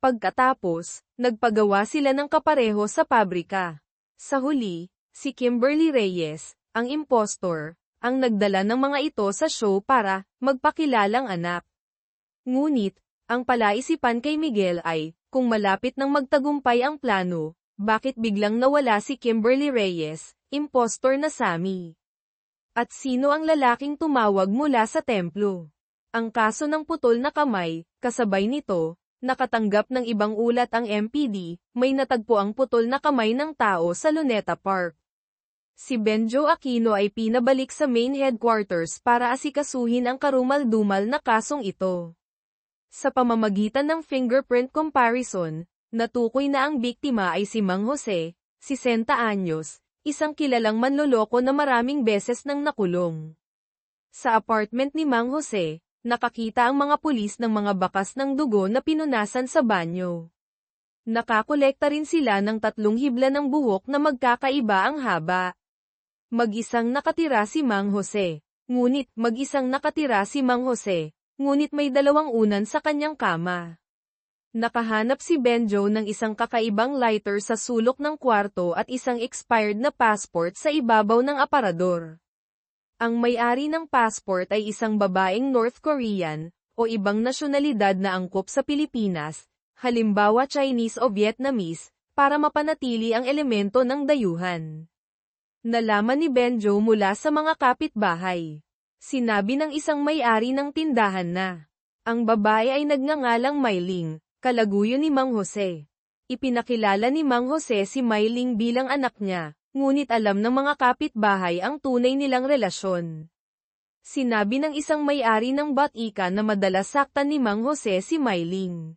Speaker 1: Pagkatapos, nagpagawa sila ng kapareho sa pabrika. Sa huli, si Kimberly Reyes, ang impostor, ang nagdala ng mga ito sa show para magpakilalang anak. Ngunit, ang palaisipan kay Miguel ay, kung malapit nang magtagumpay ang plano, bakit biglang nawala si Kimberly Reyes, impostor na Sammy? At sino ang lalaking tumawag mula sa templo? Ang kaso ng putol na kamay, kasabay nito, nakatanggap ng ibang ulat ang MPD, may natagpo ang putol na kamay ng tao sa Luneta Park. Si Benjo Aquino ay pinabalik sa main headquarters para asikasuhin ang karumal-dumal na kasong ito. Sa pamamagitan ng fingerprint comparison, natukoy na ang biktima ay si Mang Jose, 60 anyos, isang kilalang manloloko na maraming beses nang nakulong. Sa apartment ni Mang Jose, nakakita ang mga pulis ng mga bakas ng dugo na pinunasan sa banyo. Nakakolekta rin sila ng 3 hibla ng buhok na magkakaiba ang haba. Mag-isang nakatira si Mang Jose, ngunit may 2 unan sa kanyang kama. Nakahanap si Benjo ng isang kakaibang lighter sa sulok ng kwarto at isang expired na passport sa ibabaw ng aparador. Ang may-ari ng passport ay isang babaeng North Korean, o ibang nasyonalidad na angkop sa Pilipinas, halimbawa Chinese o Vietnamese, para mapanatili ang elemento ng dayuhan. Nalaman ni Benjo mula sa mga kapitbahay. Sinabi ng isang may-ari ng tindahan na, ang babae ay nagngangalang Myling, kalaguyo ni Mang Jose. Ipinakilala ni Mang Jose si Myling bilang anak niya, ngunit alam ng mga kapitbahay ang tunay nilang relasyon. Sinabi ng isang may-ari ng Batika na madalas saktan ni Mang Jose si Myling.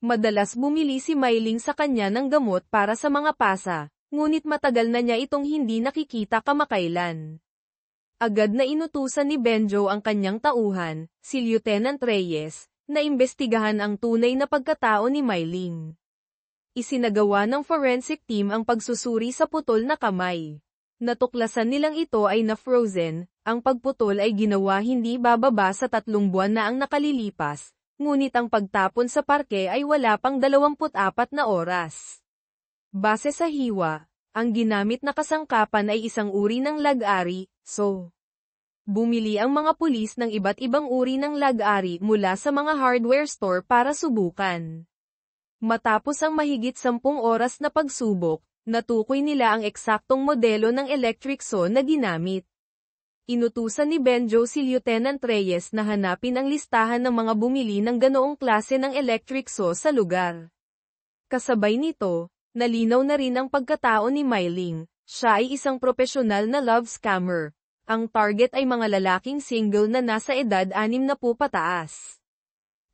Speaker 1: Madalas bumili si Myling sa kanya ng gamot para sa mga pasa, ngunit matagal na niya itong hindi nakikita kamakailan. Agad na inutusan ni Benjo ang kanyang tauhan, si Lieutenant Reyes, na imbestigahan ang tunay na pagkatao ni Myling. Isinagawa ng forensic team ang pagsusuri sa putol na kamay. Natuklasan nilang ito ay na-frozen, ang pagputol ay ginawa hindi bababa sa 3 buwan na ang nakalilipas, ngunit ang pagtapon sa parke ay wala pang 24 na oras. Base sa hiwa, ang ginamit na kasangkapan ay isang uri ng lag-ari, so bumili ang mga pulis ng iba't ibang uri ng lag-ari mula sa mga hardware store para subukan. Matapos ang mahigit 10 oras na pagsubok, natukoy nila ang eksaktong modelo ng electric saw na ginamit. Inutusan ni Benjo si Lieutenant Reyes na hanapin ang listahan ng mga bumili ng ganoong klase ng electric saw sa lugar. Kasabay nito, nalinaw na rin ang pagkatao ni Myling. Siya ay isang profesional na love scammer. Ang target ay mga lalaking single na nasa edad 60 pataas.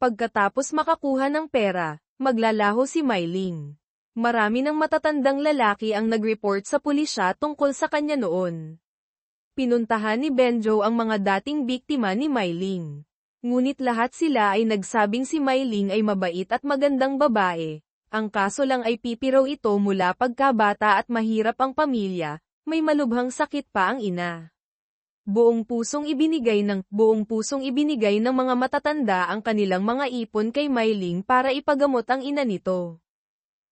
Speaker 1: Pagkatapos makakuha ng pera, maglalaho si Myling. Marami ng matatandang lalaki ang nag-report sa pulisya tungkol sa kanya noon. Pinuntahan ni Benjo ang mga dating biktima ni Myling. Ngunit lahat sila ay nagsabing si Myling ay mabait at magandang babae. Ang kaso lang ay pipiraw ito mula pagkabata at mahirap ang pamilya, may malubhang sakit pa ang ina. Buong pusong ibinigay ng mga matatanda ang kanilang mga ipon kay Myling para ipagamot ang ina nito.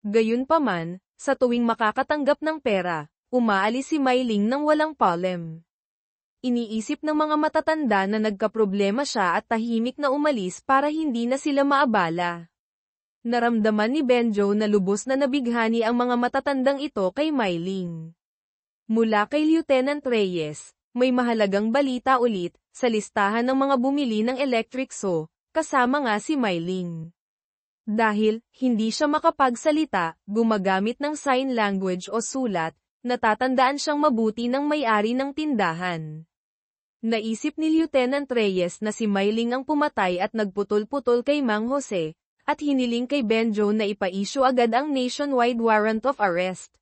Speaker 1: Gayunpaman, sa tuwing makakatanggap ng pera, umaalis si Myling nang walang palem. Iniisip ng mga matatanda na nagkaproblema siya at tahimik na umalis para hindi na sila maabala. Naramdaman ni Benjo na lubos na nabighani ang mga matatandang ito kay Myling. Mula kay Lieutenant Reyes, may mahalagang balita ulit, sa listahan ng mga bumili ng electric saw, kasama nga si Myling. Dahil, hindi siya makapagsalita, gumagamit ng sign language o sulat, natatandaan siyang mabuti ng may-ari ng tindahan. Naisip ni Lieutenant Reyes na si Myling ang pumatay at nagputol-putol kay Mang Jose, at hiniling kay Benjo na ipa-issue agad ang nationwide warrant of arrest.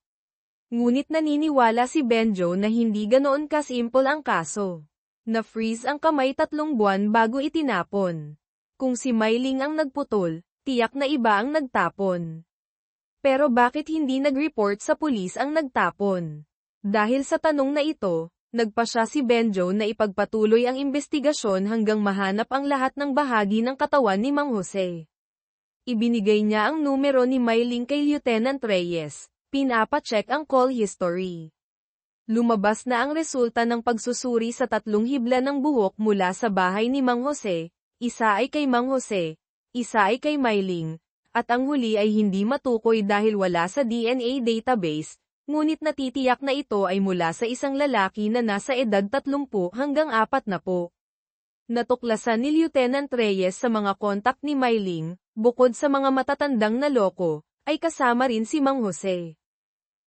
Speaker 1: Ngunit naniniwala si Benjo na hindi ganoon kasimple ang kaso. Na-freeze ang kamay 3 buwan bago itinapon. Kung si Myling ang nagputol, tiyak na iba ang nagtapon. Pero bakit hindi nag-report sa pulis ang nagtapon? Dahil sa tanong na ito, nagpasya si Benjo na ipagpatuloy ang investigasyon hanggang mahanap ang lahat ng bahagi ng katawan ni Mang Jose. Ibinigay niya ang numero ni Myling kay Lieutenant Reyes. Pinapa-check ang call history. Lumabas na ang resulta ng pagsusuri sa 3 hibla ng buhok mula sa bahay ni Mang Jose, isa ay kay Mang Jose, isa ay kay Myling, at ang huli ay hindi matukoy dahil wala sa DNA database, ngunit natitiyak na ito ay mula sa isang lalaki na nasa edad 30 hanggang 40. Natuklasan ni Lieutenant Reyes sa mga kontak ni Myling, bukod sa mga matatandang naloko, ay kasama rin si Mang Jose.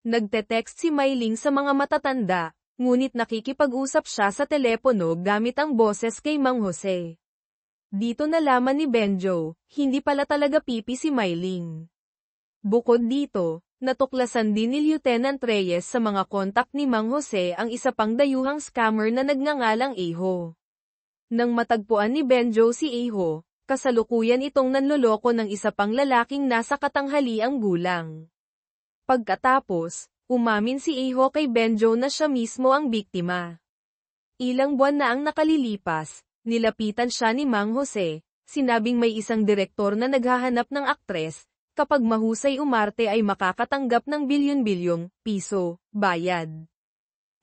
Speaker 1: Nagte-text si Myling sa mga matatanda, ngunit nakikipag-usap siya sa telepono gamit ang boses kay Mang Jose. Dito nalaman ni Benjo, hindi pala talaga pipi si Myling. Bukod dito, natuklasan din ni Lieutenant Reyes sa mga kontak ni Mang Jose ang isa pang dayuhang scammer na nagngangalang Eho. Nang matagpuan ni Benjo si Eho, kasalukuyan itong nanloloko ng isa pang lalaking nasa katanghaliang gulang. Pagkatapos, umamin si Eho kay Benjo na siya mismo ang biktima. Ilang buwan na ang nakalilipas, nilapitan siya ni Mang Jose, sinabing may isang direktor na naghahanap ng aktres, kapag mahusay umarte ay makakatanggap ng bilyon-bilyong piso bayad.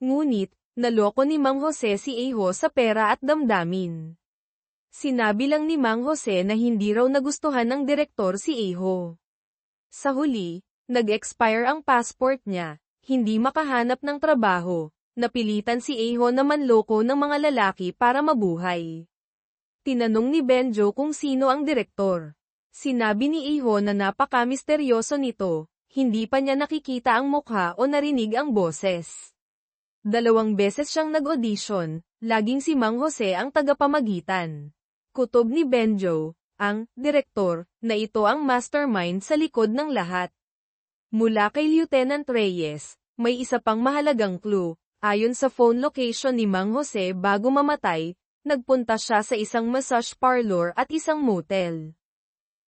Speaker 1: Ngunit, naloko ni Mang Jose si Eho sa pera at damdamin. Sinabi lang ni Mang Jose na hindi raw nagustuhan ng direktor si Eho. Sa huli, nag-expire ang passport niya, hindi makahanap ng trabaho, napilitan si Eho na manloko ng mga lalaki para mabuhay. Tinanong ni Benjo kung sino ang direktor. Sinabi ni Eho na napaka-misteryoso nito, hindi pa niya nakikita ang mukha o narinig ang boses. 2 beses siyang nag-audition, laging si Mang Jose ang tagapamagitan. Kutob ni Benjo, ang direktor, na ito ang mastermind sa likod ng lahat. Mula kay Lieutenant Reyes, may isa pang mahalagang clue. Ayon sa phone location ni Mang Jose bago mamatay, nagpunta siya sa isang massage parlor at isang motel.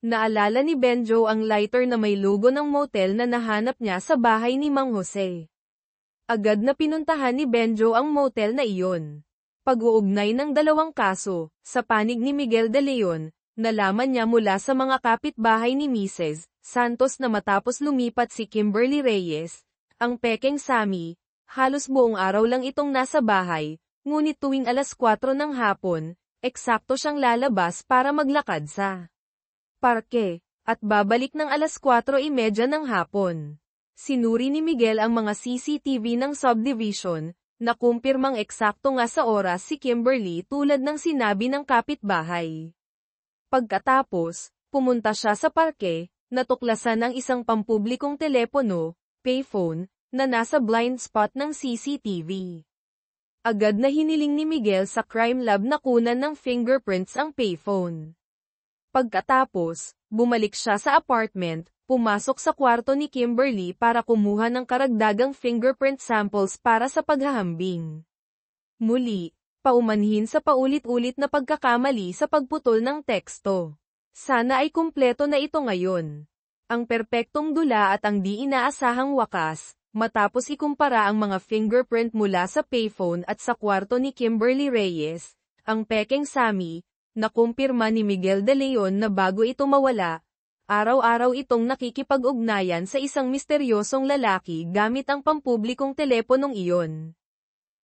Speaker 1: Naalala ni Benjo ang lighter na may logo ng motel na nahanap niya sa bahay ni Mang Jose. Agad na pinuntahan ni Benjo ang motel na iyon. Pag-uugnay ng 2 kaso, sa panig ni Miguel de Leon, nalaman niya mula sa mga kapitbahay ni Mrs. Santos na matapos lumipat si Kimberly Reyes, ang pekeng Sammy, halos buong araw lang itong nasa bahay, ngunit tuwing 4:00 ng hapon, eksakto siyang lalabas para maglakad sa parke, at babalik ng 4:30 ng hapon. Sinuri ni Miguel ang mga CCTV ng subdivision, na kumpirmang eksakto nga sa oras si Kimberly tulad ng sinabi ng kapitbahay. Pagkatapos, pumunta siya sa parke, natuklasan ang isang pampublikong telepono, payphone, na nasa blind spot ng CCTV. Agad na hiniling ni Miguel sa crime lab na kunan ng fingerprints ang payphone. Pagkatapos, bumalik siya sa apartment, pumasok sa kwarto ni Kimberly para kumuha ng karagdagang fingerprint samples para sa paghahambing. Muli, paumanhin sa paulit-ulit na pagkakamali sa pagputol ng teksto. Sana ay kumpleto na ito ngayon. Ang perpektong dula at ang di inaasahang wakas, matapos ikumpara ang mga fingerprint mula sa payphone at sa kwarto ni Kimberly Reyes, ang pekeng Sammy, nakumpirma ni Miguel De Leon na bago ito mawala, araw-araw itong nakikipag-ugnayan sa isang misteryosong lalaki gamit ang pampublikong teleponong iyon.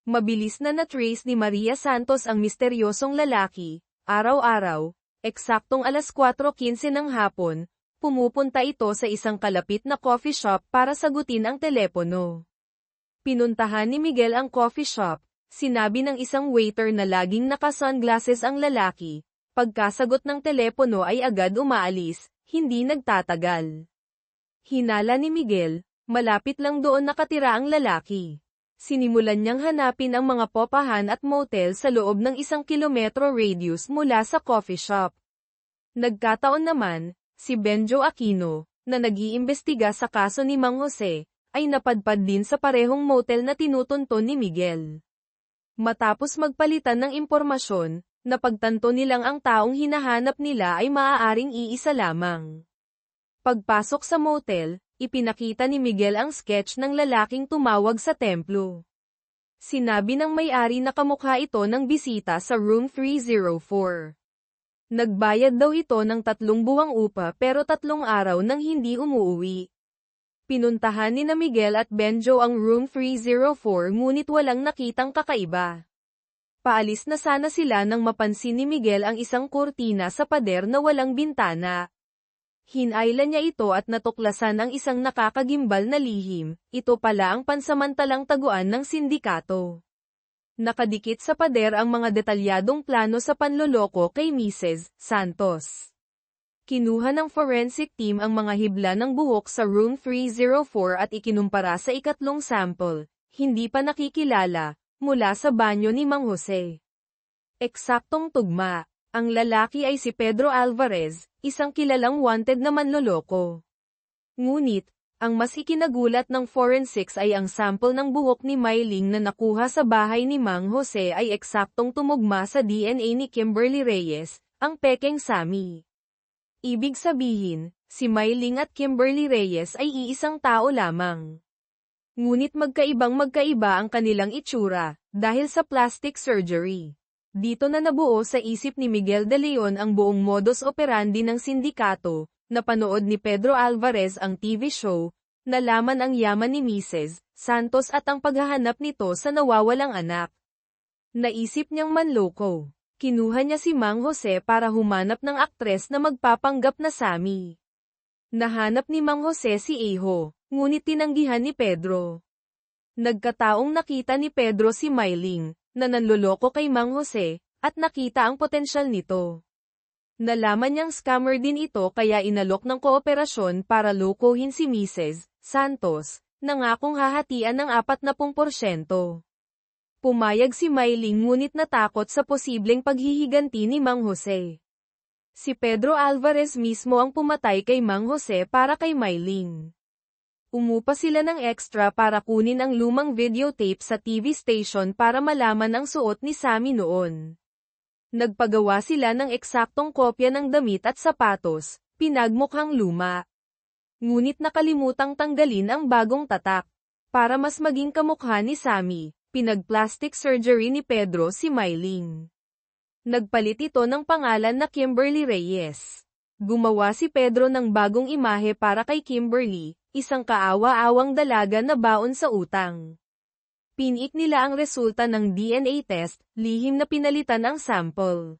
Speaker 1: Mabilis na na-trace ni Maria Santos ang misteryosong lalaki, araw-araw, eksaktong alas 4:15 ng hapon, pumupunta ito sa isang kalapit na coffee shop para sagutin ang telepono. Pinuntahan ni Miguel ang coffee shop, sinabi ng isang waiter na laging naka-sunglasses ang lalaki, pagkasagot ng telepono ay agad umaalis, hindi nagtatagal. Hinala ni Miguel, malapit lang doon nakatira ang lalaki. Sinimulan niyang hanapin ang mga popahan at motel sa loob ng 1 kilometro radius mula sa coffee shop. Nagkataon naman, si Benjo Aquino, na nag-iimbestiga sa kaso ni Mang Jose, ay napadpad din sa parehong motel na tinutunton ni Miguel. Matapos magpalitan ng impormasyon, napagtanto nilang ang taong hinahanap nila ay maaaring iisa lamang. Pagpasok sa motel, ipinakita ni Miguel ang sketch ng lalaking tumawag sa templo. Sinabi ng may-ari na kamukha ito ng bisita sa room 304. Nagbayad daw ito ng 3 buwang upa pero 3 araw nang hindi umuuwi. Pinuntahan ni na Miguel at Benjo ang room 304 ngunit walang nakitang kakaiba. Paalis na sana sila nang mapansin ni Miguel ang isang kurtina sa pader na walang bintana. Hinayla niya ito at natuklasan ang isang nakakagimbal na lihim, ito pala ang pansamantalang taguan ng sindikato. Nakadikit sa pader ang mga detalyadong plano sa panloloko kay Mrs. Santos. Kinuha ng forensic team ang mga hibla ng buhok sa room 304 at ikinumpara sa ikatlong sample, hindi pa nakikilala, mula sa banyo ni Mang Jose. Eksaktong tugma, ang lalaki ay si Pedro Alvarez, isang kilalang wanted na manloloko. Ngunit, ang mas ikinagulat ng forensics ay ang sample ng buhok ni Myling na nakuha sa bahay ni Mang Jose ay eksaktong tumugma sa DNA ni Kimberly Reyes, ang pekeng Sammy. Ibig sabihin, si Myling at Kimberly Reyes ay iisang tao lamang. Ngunit magkaibang-magkaiba ang kanilang itsura, dahil sa plastic surgery. Dito na nabuo sa isip ni Miguel De Leon ang buong modus operandi ng sindikato. Napanood ni Pedro Alvarez ang TV show, nalaman ang yaman ni Mrs. Santos at ang paghahanap nito sa nawawalang anak. Naisip niyang manloko. Kinuha niya si Mang Jose para humanap ng aktres na magpapanggap na Sammy. Nahanap ni Mang Jose si Ejo, ngunit tinanggihan ni Pedro. Nagkataong nakita ni Pedro si Myling, na nanloloko kay Mang Jose, at nakita ang potensyal nito. Nalaman niyang scammer din ito kaya inalok ng kooperasyon para lokohin si Mrs. Santos, nangakong hahatian ng 40%. Pumayag si Myling ngunit natakot sa posibleng paghihiganti ni Mang Jose. Si Pedro Alvarez mismo ang pumatay kay Mang Jose para kay Myling. Umupa sila ng extra para kunin ang lumang videotape sa TV station para malaman ang suot ni Sammy noon. Nagpagawa sila ng eksaktong kopya ng damit at sapatos, pinagmukhang luma. Ngunit nakalimutang tanggalin ang bagong tatak. Para mas maging kamukha ni Sammy, pinag-plastic surgery ni Pedro si Myling. Nagpalit ito ng pangalan na Kimberly Reyes. Gumawa si Pedro ng bagong imahe para kay Kimberly, isang kaawa-awang dalaga na baon sa utang. Pinik nila ang resulta ng DNA test, lihim na pinalitan ang sample.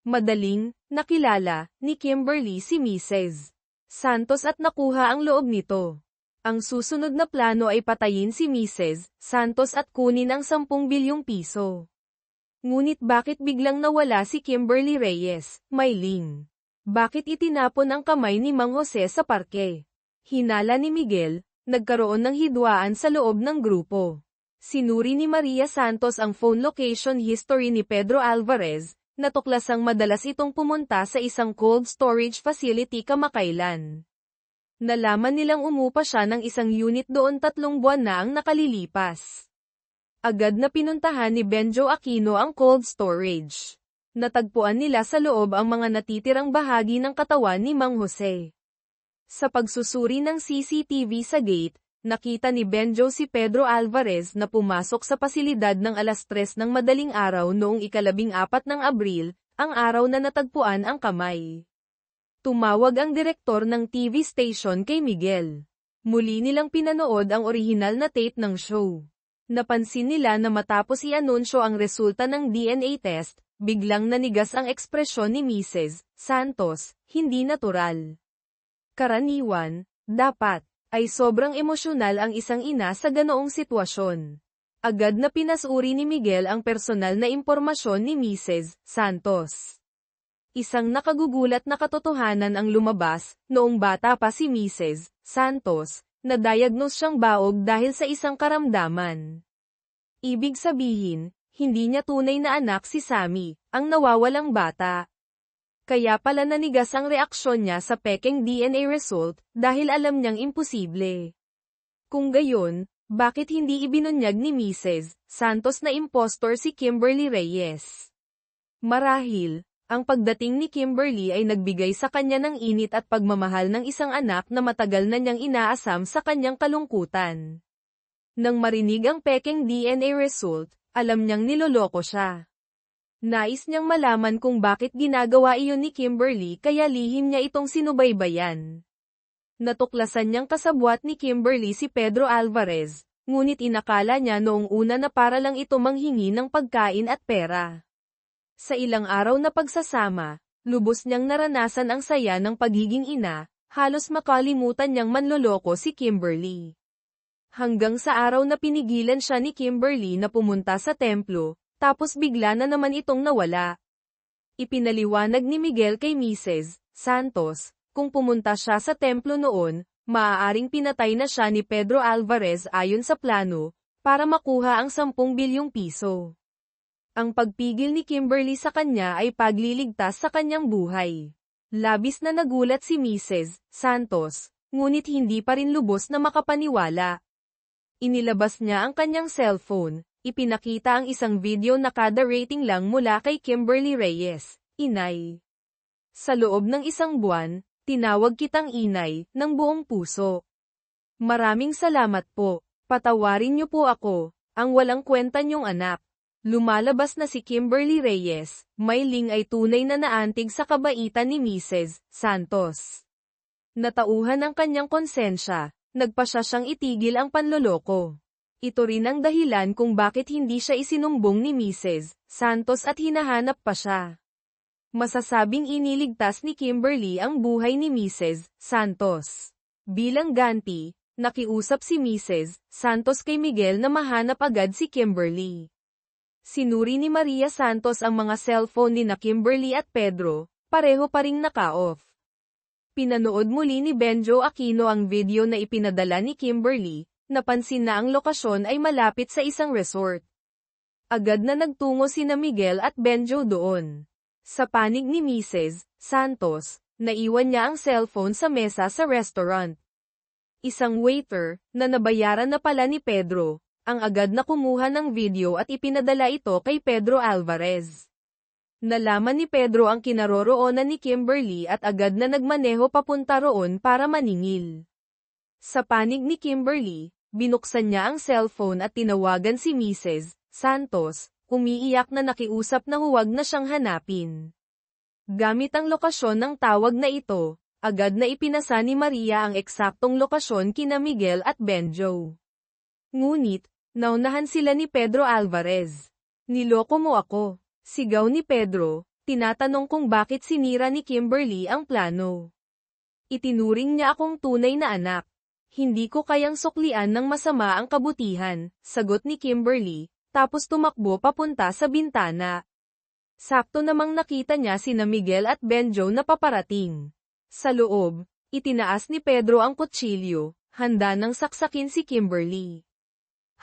Speaker 1: Madaling, nakilala, ni Kimberly si Mrs. Santos at nakuha ang loob nito. Ang susunod na plano ay patayin si Mrs. Santos at kunin ang 10 bilyong piso. Ngunit bakit biglang nawala si Kimberly Reyes, Myling? Bakit itinapon ang kamay ni Mang Jose sa parke? Hinala ni Miguel, Nagkaroon ng hidwaan sa loob ng grupo. Sinuri ni Maria Santos ang phone location history ni Pedro Alvarez, natuklasang madalas itong pumunta sa isang cold storage facility kamakailan. Nalaman nilang umupa siya ng isang unit doon 3 buwan na ang nakalilipas. Agad na pinuntahan ni Benjo Aquino ang cold storage. Natagpuan nila sa loob ang mga natitirang bahagi ng katawan ni Mang Jose. Sa pagsusuri ng CCTV sa gate, nakita ni Benjo si Pedro Alvarez na pumasok sa pasilidad ng 3:00 ng madaling araw noong 14 ng Abril, ang araw na natagpuan ang kamay. Tumawag ang direktor ng TV station kay Miguel. Muli nilang pinanood ang orihinal na tape ng show. Napansin nila na matapos i-anunsyo ang resulta ng DNA test, biglang nanigas ang ekspresyon ni Mrs. Santos, hindi natural. Karaniwan, dapat, ay sobrang emosyonal ang isang ina sa ganoong sitwasyon. Agad na pinasuri ni Miguel ang personal na impormasyon ni Mrs. Santos. Isang nakagugulat na katotohanan ang lumabas, noong bata pa si Mrs. Santos, na-diagnose siyang baog dahil sa isang karamdaman. Ibig sabihin, hindi niya tunay na anak si Sammy, ang nawawalang bata. Kaya pala nanigas ang reaksyon niya sa pekeng DNA result, dahil alam niyang imposible. Kung gayon, bakit hindi ibinunyag ni Mrs. Santos na impostor si Kimberly Reyes? Marahil, ang pagdating ni Kimberly ay nagbigay sa kanya ng init at pagmamahal ng isang anak na matagal na niyang inaasam sa kanyang kalungkutan. Nang marinig ang pekeng DNA result, alam niyang niloloko siya. Nais niyang malaman kung bakit ginagawa iyon ni Kimberly kaya lihim niya itong sinubaybayan. Natuklasan niyang kasabwat ni Kimberly si Pedro Alvarez, ngunit inakala niya noong una na para lang ito manghingi ng pagkain at pera. Sa ilang araw na pagsasama, lubos niyang naranasan ang saya ng pagiging ina, halos makalimutan niyang manloloko si Kimberly. Hanggang sa araw na pinigilan siya ni Kimberly na pumunta sa templo, tapos bigla na naman itong nawala. Ipinaliwanag ni Miguel kay Mrs. Santos, kung pumunta siya sa templo noon, maaaring pinatay na siya ni Pedro Alvarez ayon sa plano, para makuha ang 10 bilyong piso. Ang pagpigil ni Kimberly sa kanya ay pagliligtas sa kanyang buhay. Labis na nagulat si Mrs. Santos, ngunit hindi pa rin lubos na makapaniwala. Inilabas niya ang kanyang cellphone, ipinakita ang isang video na kada rating lang mula kay Kimberly Reyes, Inay. Sa loob ng 1 buwan, tinawag kitang inay, ng buong puso. Maraming salamat po, patawarin niyo po ako, ang walang kwenta niyong anak. Lumalabas na si Kimberly Reyes, Mayling ay tunay na naantig sa kabaitan ni Mrs. Santos. Natauhan ang kanyang konsensya, nagpasya siyang itigil ang panloloko. Ito rin ang dahilan kung bakit hindi siya isinumbong ni Mrs. Santos at hinahanap pa siya. Masasabing iniligtas ni Kimberly ang buhay ni Mrs. Santos. Bilang ganti, nakiusap si Mrs. Santos kay Miguel na mahanap agad si Kimberly. Sinuri ni Maria Santos ang mga cellphone ni Kimberly at Pedro, pareho pa ring naka-off. Pinanood muli ni Benjo Aquino ang video na ipinadala ni Kimberly, napansin na ang lokasyon ay malapit sa isang resort. Agad na nagtungo sina Miguel at Benjo doon. Sa panig ni Mrs. Santos, naiwan niya ang cellphone sa mesa sa restaurant. Isang waiter, na nabayaran na pala ni Pedro, ang agad na kumuha ng video at ipinadala ito kay Pedro Alvarez. Nalaman ni Pedro ang kinaroroonan ni Kimberly at agad na nagmaneho papunta roon para maningil. Sa panig ni Kimberly, binuksan niya ang cellphone at tinawagan si Mrs. Santos, umiiyak na nakiusap na huwag na siyang hanapin. Gamit ang lokasyon ng tawag na ito, agad na ipinasa ni Maria ang eksaktong lokasyon kina Miguel at Benjo. Ngunit, naunahan sila ni Pedro Alvarez. Niloko mo ako, sigaw ni Pedro, tinatanong kung bakit sinira ni Kimberly ang plano. Itinuring niya akong tunay na anak. Hindi ko kayang suklian ng masama ang kabutihan, sagot ni Kimberly, tapos tumakbo papunta sa bintana. Sakto namang nakita niya sina Miguel at Benjo na paparating. Sa loob, itinaas ni Pedro ang kutsilyo, handa nang saksakin si Kimberly.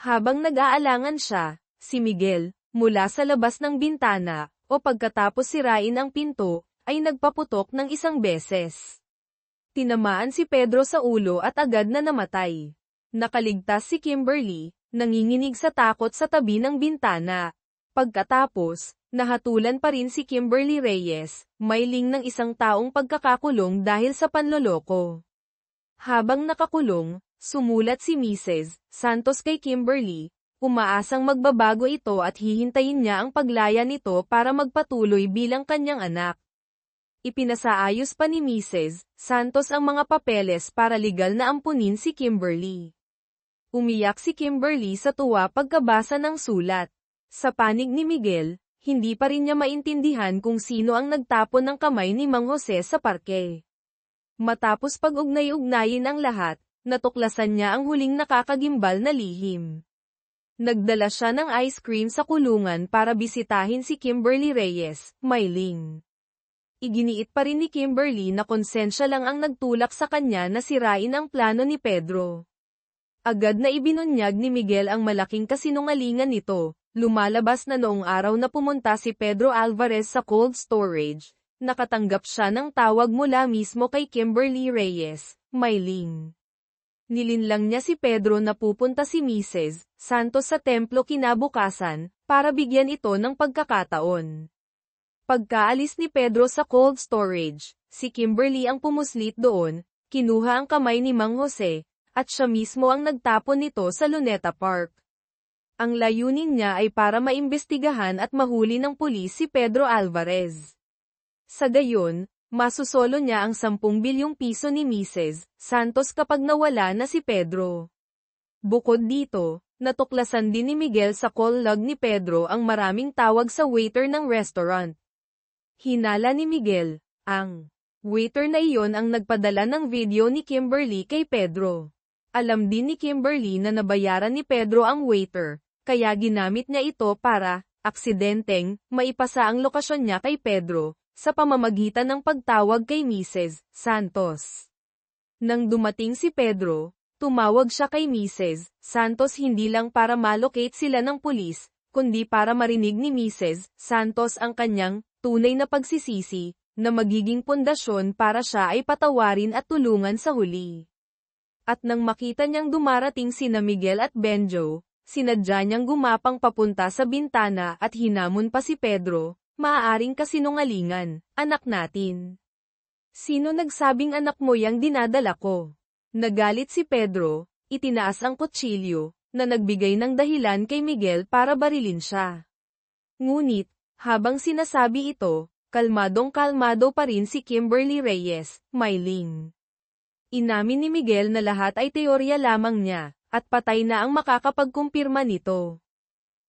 Speaker 1: Habang nag-aalangan siya, si Miguel, mula sa labas ng bintana, o pagkatapos sirain ang pinto, ay nagpaputok ng isang beses. Tinamaan si Pedro sa ulo at agad na namatay. Nakaligtas si Kimberly, nanginginig sa takot sa tabi ng bintana. Pagkatapos, nahatulan pa rin si Kimberly Reyes, mailing ng isang taong pagkakakulong dahil sa panloloko. Habang nakakulong, sumulat si Mrs. Santos kay Kimberly, umaasang magbabago ito at hihintayin niya ang paglaya nito para magpatuloy bilang kanyang anak. Ipinasaayos pa ni Mrs. Santos ang mga papeles para legal na ampunin si Kimberly. Umiyak si Kimberly sa tuwa pagkabasa ng sulat. Sa panig ni Miguel, hindi pa rin niya maintindihan kung sino ang nagtapon ng kamay ni Mang Jose sa parke. Matapos pag-ugnay-ugnayin ang lahat, natuklasan niya ang huling nakakagimbal na lihim. Nagdala siya ng ice cream sa kulungan para bisitahin si Kimberly Reyes, mailing. Iginiit pa rin ni Kimberly na konsensya lang ang nagtulak sa kanya na sirain ang plano ni Pedro. Agad na ibinunyag ni Miguel ang malaking kasinungalingan nito. Lumalabas na noong araw na pumunta si Pedro Alvarez sa cold storage, nakatanggap siya ng tawag mula mismo kay Kimberly Reyes, mailing. Nilinlang niya si Pedro na pupunta si Mrs. Santos sa templo kinabukasan, para bigyan ito ng pagkakataon. Pagkaalis ni Pedro sa cold storage, si Kimberly ang pumuslit doon, kinuha ang kamay ni Mang Jose, at siya mismo ang nagtapon nito sa Luneta Park. Ang layunin niya ay para maimbestigahan at mahuli ng pulis si Pedro Alvarez. Sa gayon, masusolo niya ang 10 bilyong piso ni Mrs. Santos kapag nawala na si Pedro. Bukod dito, natuklasan din ni Miguel sa call log ni Pedro ang maraming tawag sa waiter ng restaurant. Hinala ni Miguel, ang waiter na iyon ang nagpadala ng video ni Kimberly kay Pedro. Alam din ni Kimberly na nabayaran ni Pedro ang waiter, kaya ginamit niya ito para, aksidenteng, maipasa ang lokasyon niya kay Pedro, sa pamamagitan ng pagtawag kay Mrs. Santos. Nang dumating si Pedro, tumawag siya kay Mrs. Santos hindi lang para malocate sila ng pulis, kundi para marinig ni Mrs. Santos ang kanyang tunay na pagsisisi, na magiging pundasyon para siya ay patawarin at tulungan sa huli. At nang makita niyang dumarating sina Miguel at Benjo, sinadya niyang gumapang papunta sa bintana at hinamon pa si Pedro, maaaring kasinungalingan, anak natin. Sino nagsabing anak mo yang dinadala ko? Nagalit si Pedro, itinaas ang kutsilyo, na nagbigay ng dahilan kay Miguel para barilin siya. Ngunit, habang sinasabi ito, kalmadong-kalmado pa rin si Kimberly Reyes, mailing. Inamin ni Miguel na lahat ay teorya lamang niya, at patay na ang makakapagkumpirma nito.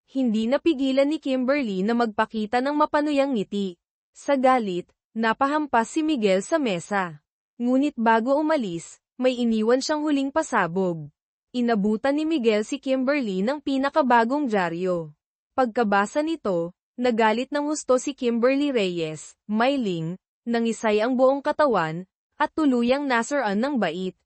Speaker 1: Hindi napigilan ni Kimberly na magpakita ng mapanuyang ngiti. Sa galit, napahampas si Miguel sa mesa. Ngunit bago umalis, may iniwan siyang huling pasabog. Inabutan ni Miguel si Kimberly ng pinakabagong dyaryo. Pagkabasa nito, nagalit ng husto si Kimberly Reyes, mailing, nangisay ang buong katawan, at tuluyang nasiraan ng bait.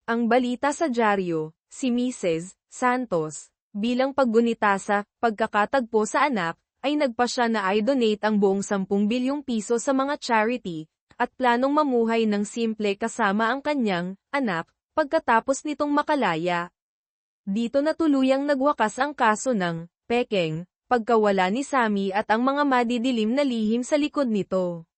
Speaker 1: Ang balita sa dyaryo, si Mrs. Santos, bilang paggunita sa pagkakatagpo sa anak, ay nagpasya na i-donate ang buong 10 bilyong piso sa mga charity, at planong mamuhay ng simple kasama ang kanyang anak, pagkatapos nitong makalaya. Dito na tuluyang nagwakas ang kaso ng pekeng, pagkawala ni Sammy at ang mga madidilim na lihim sa likod nito.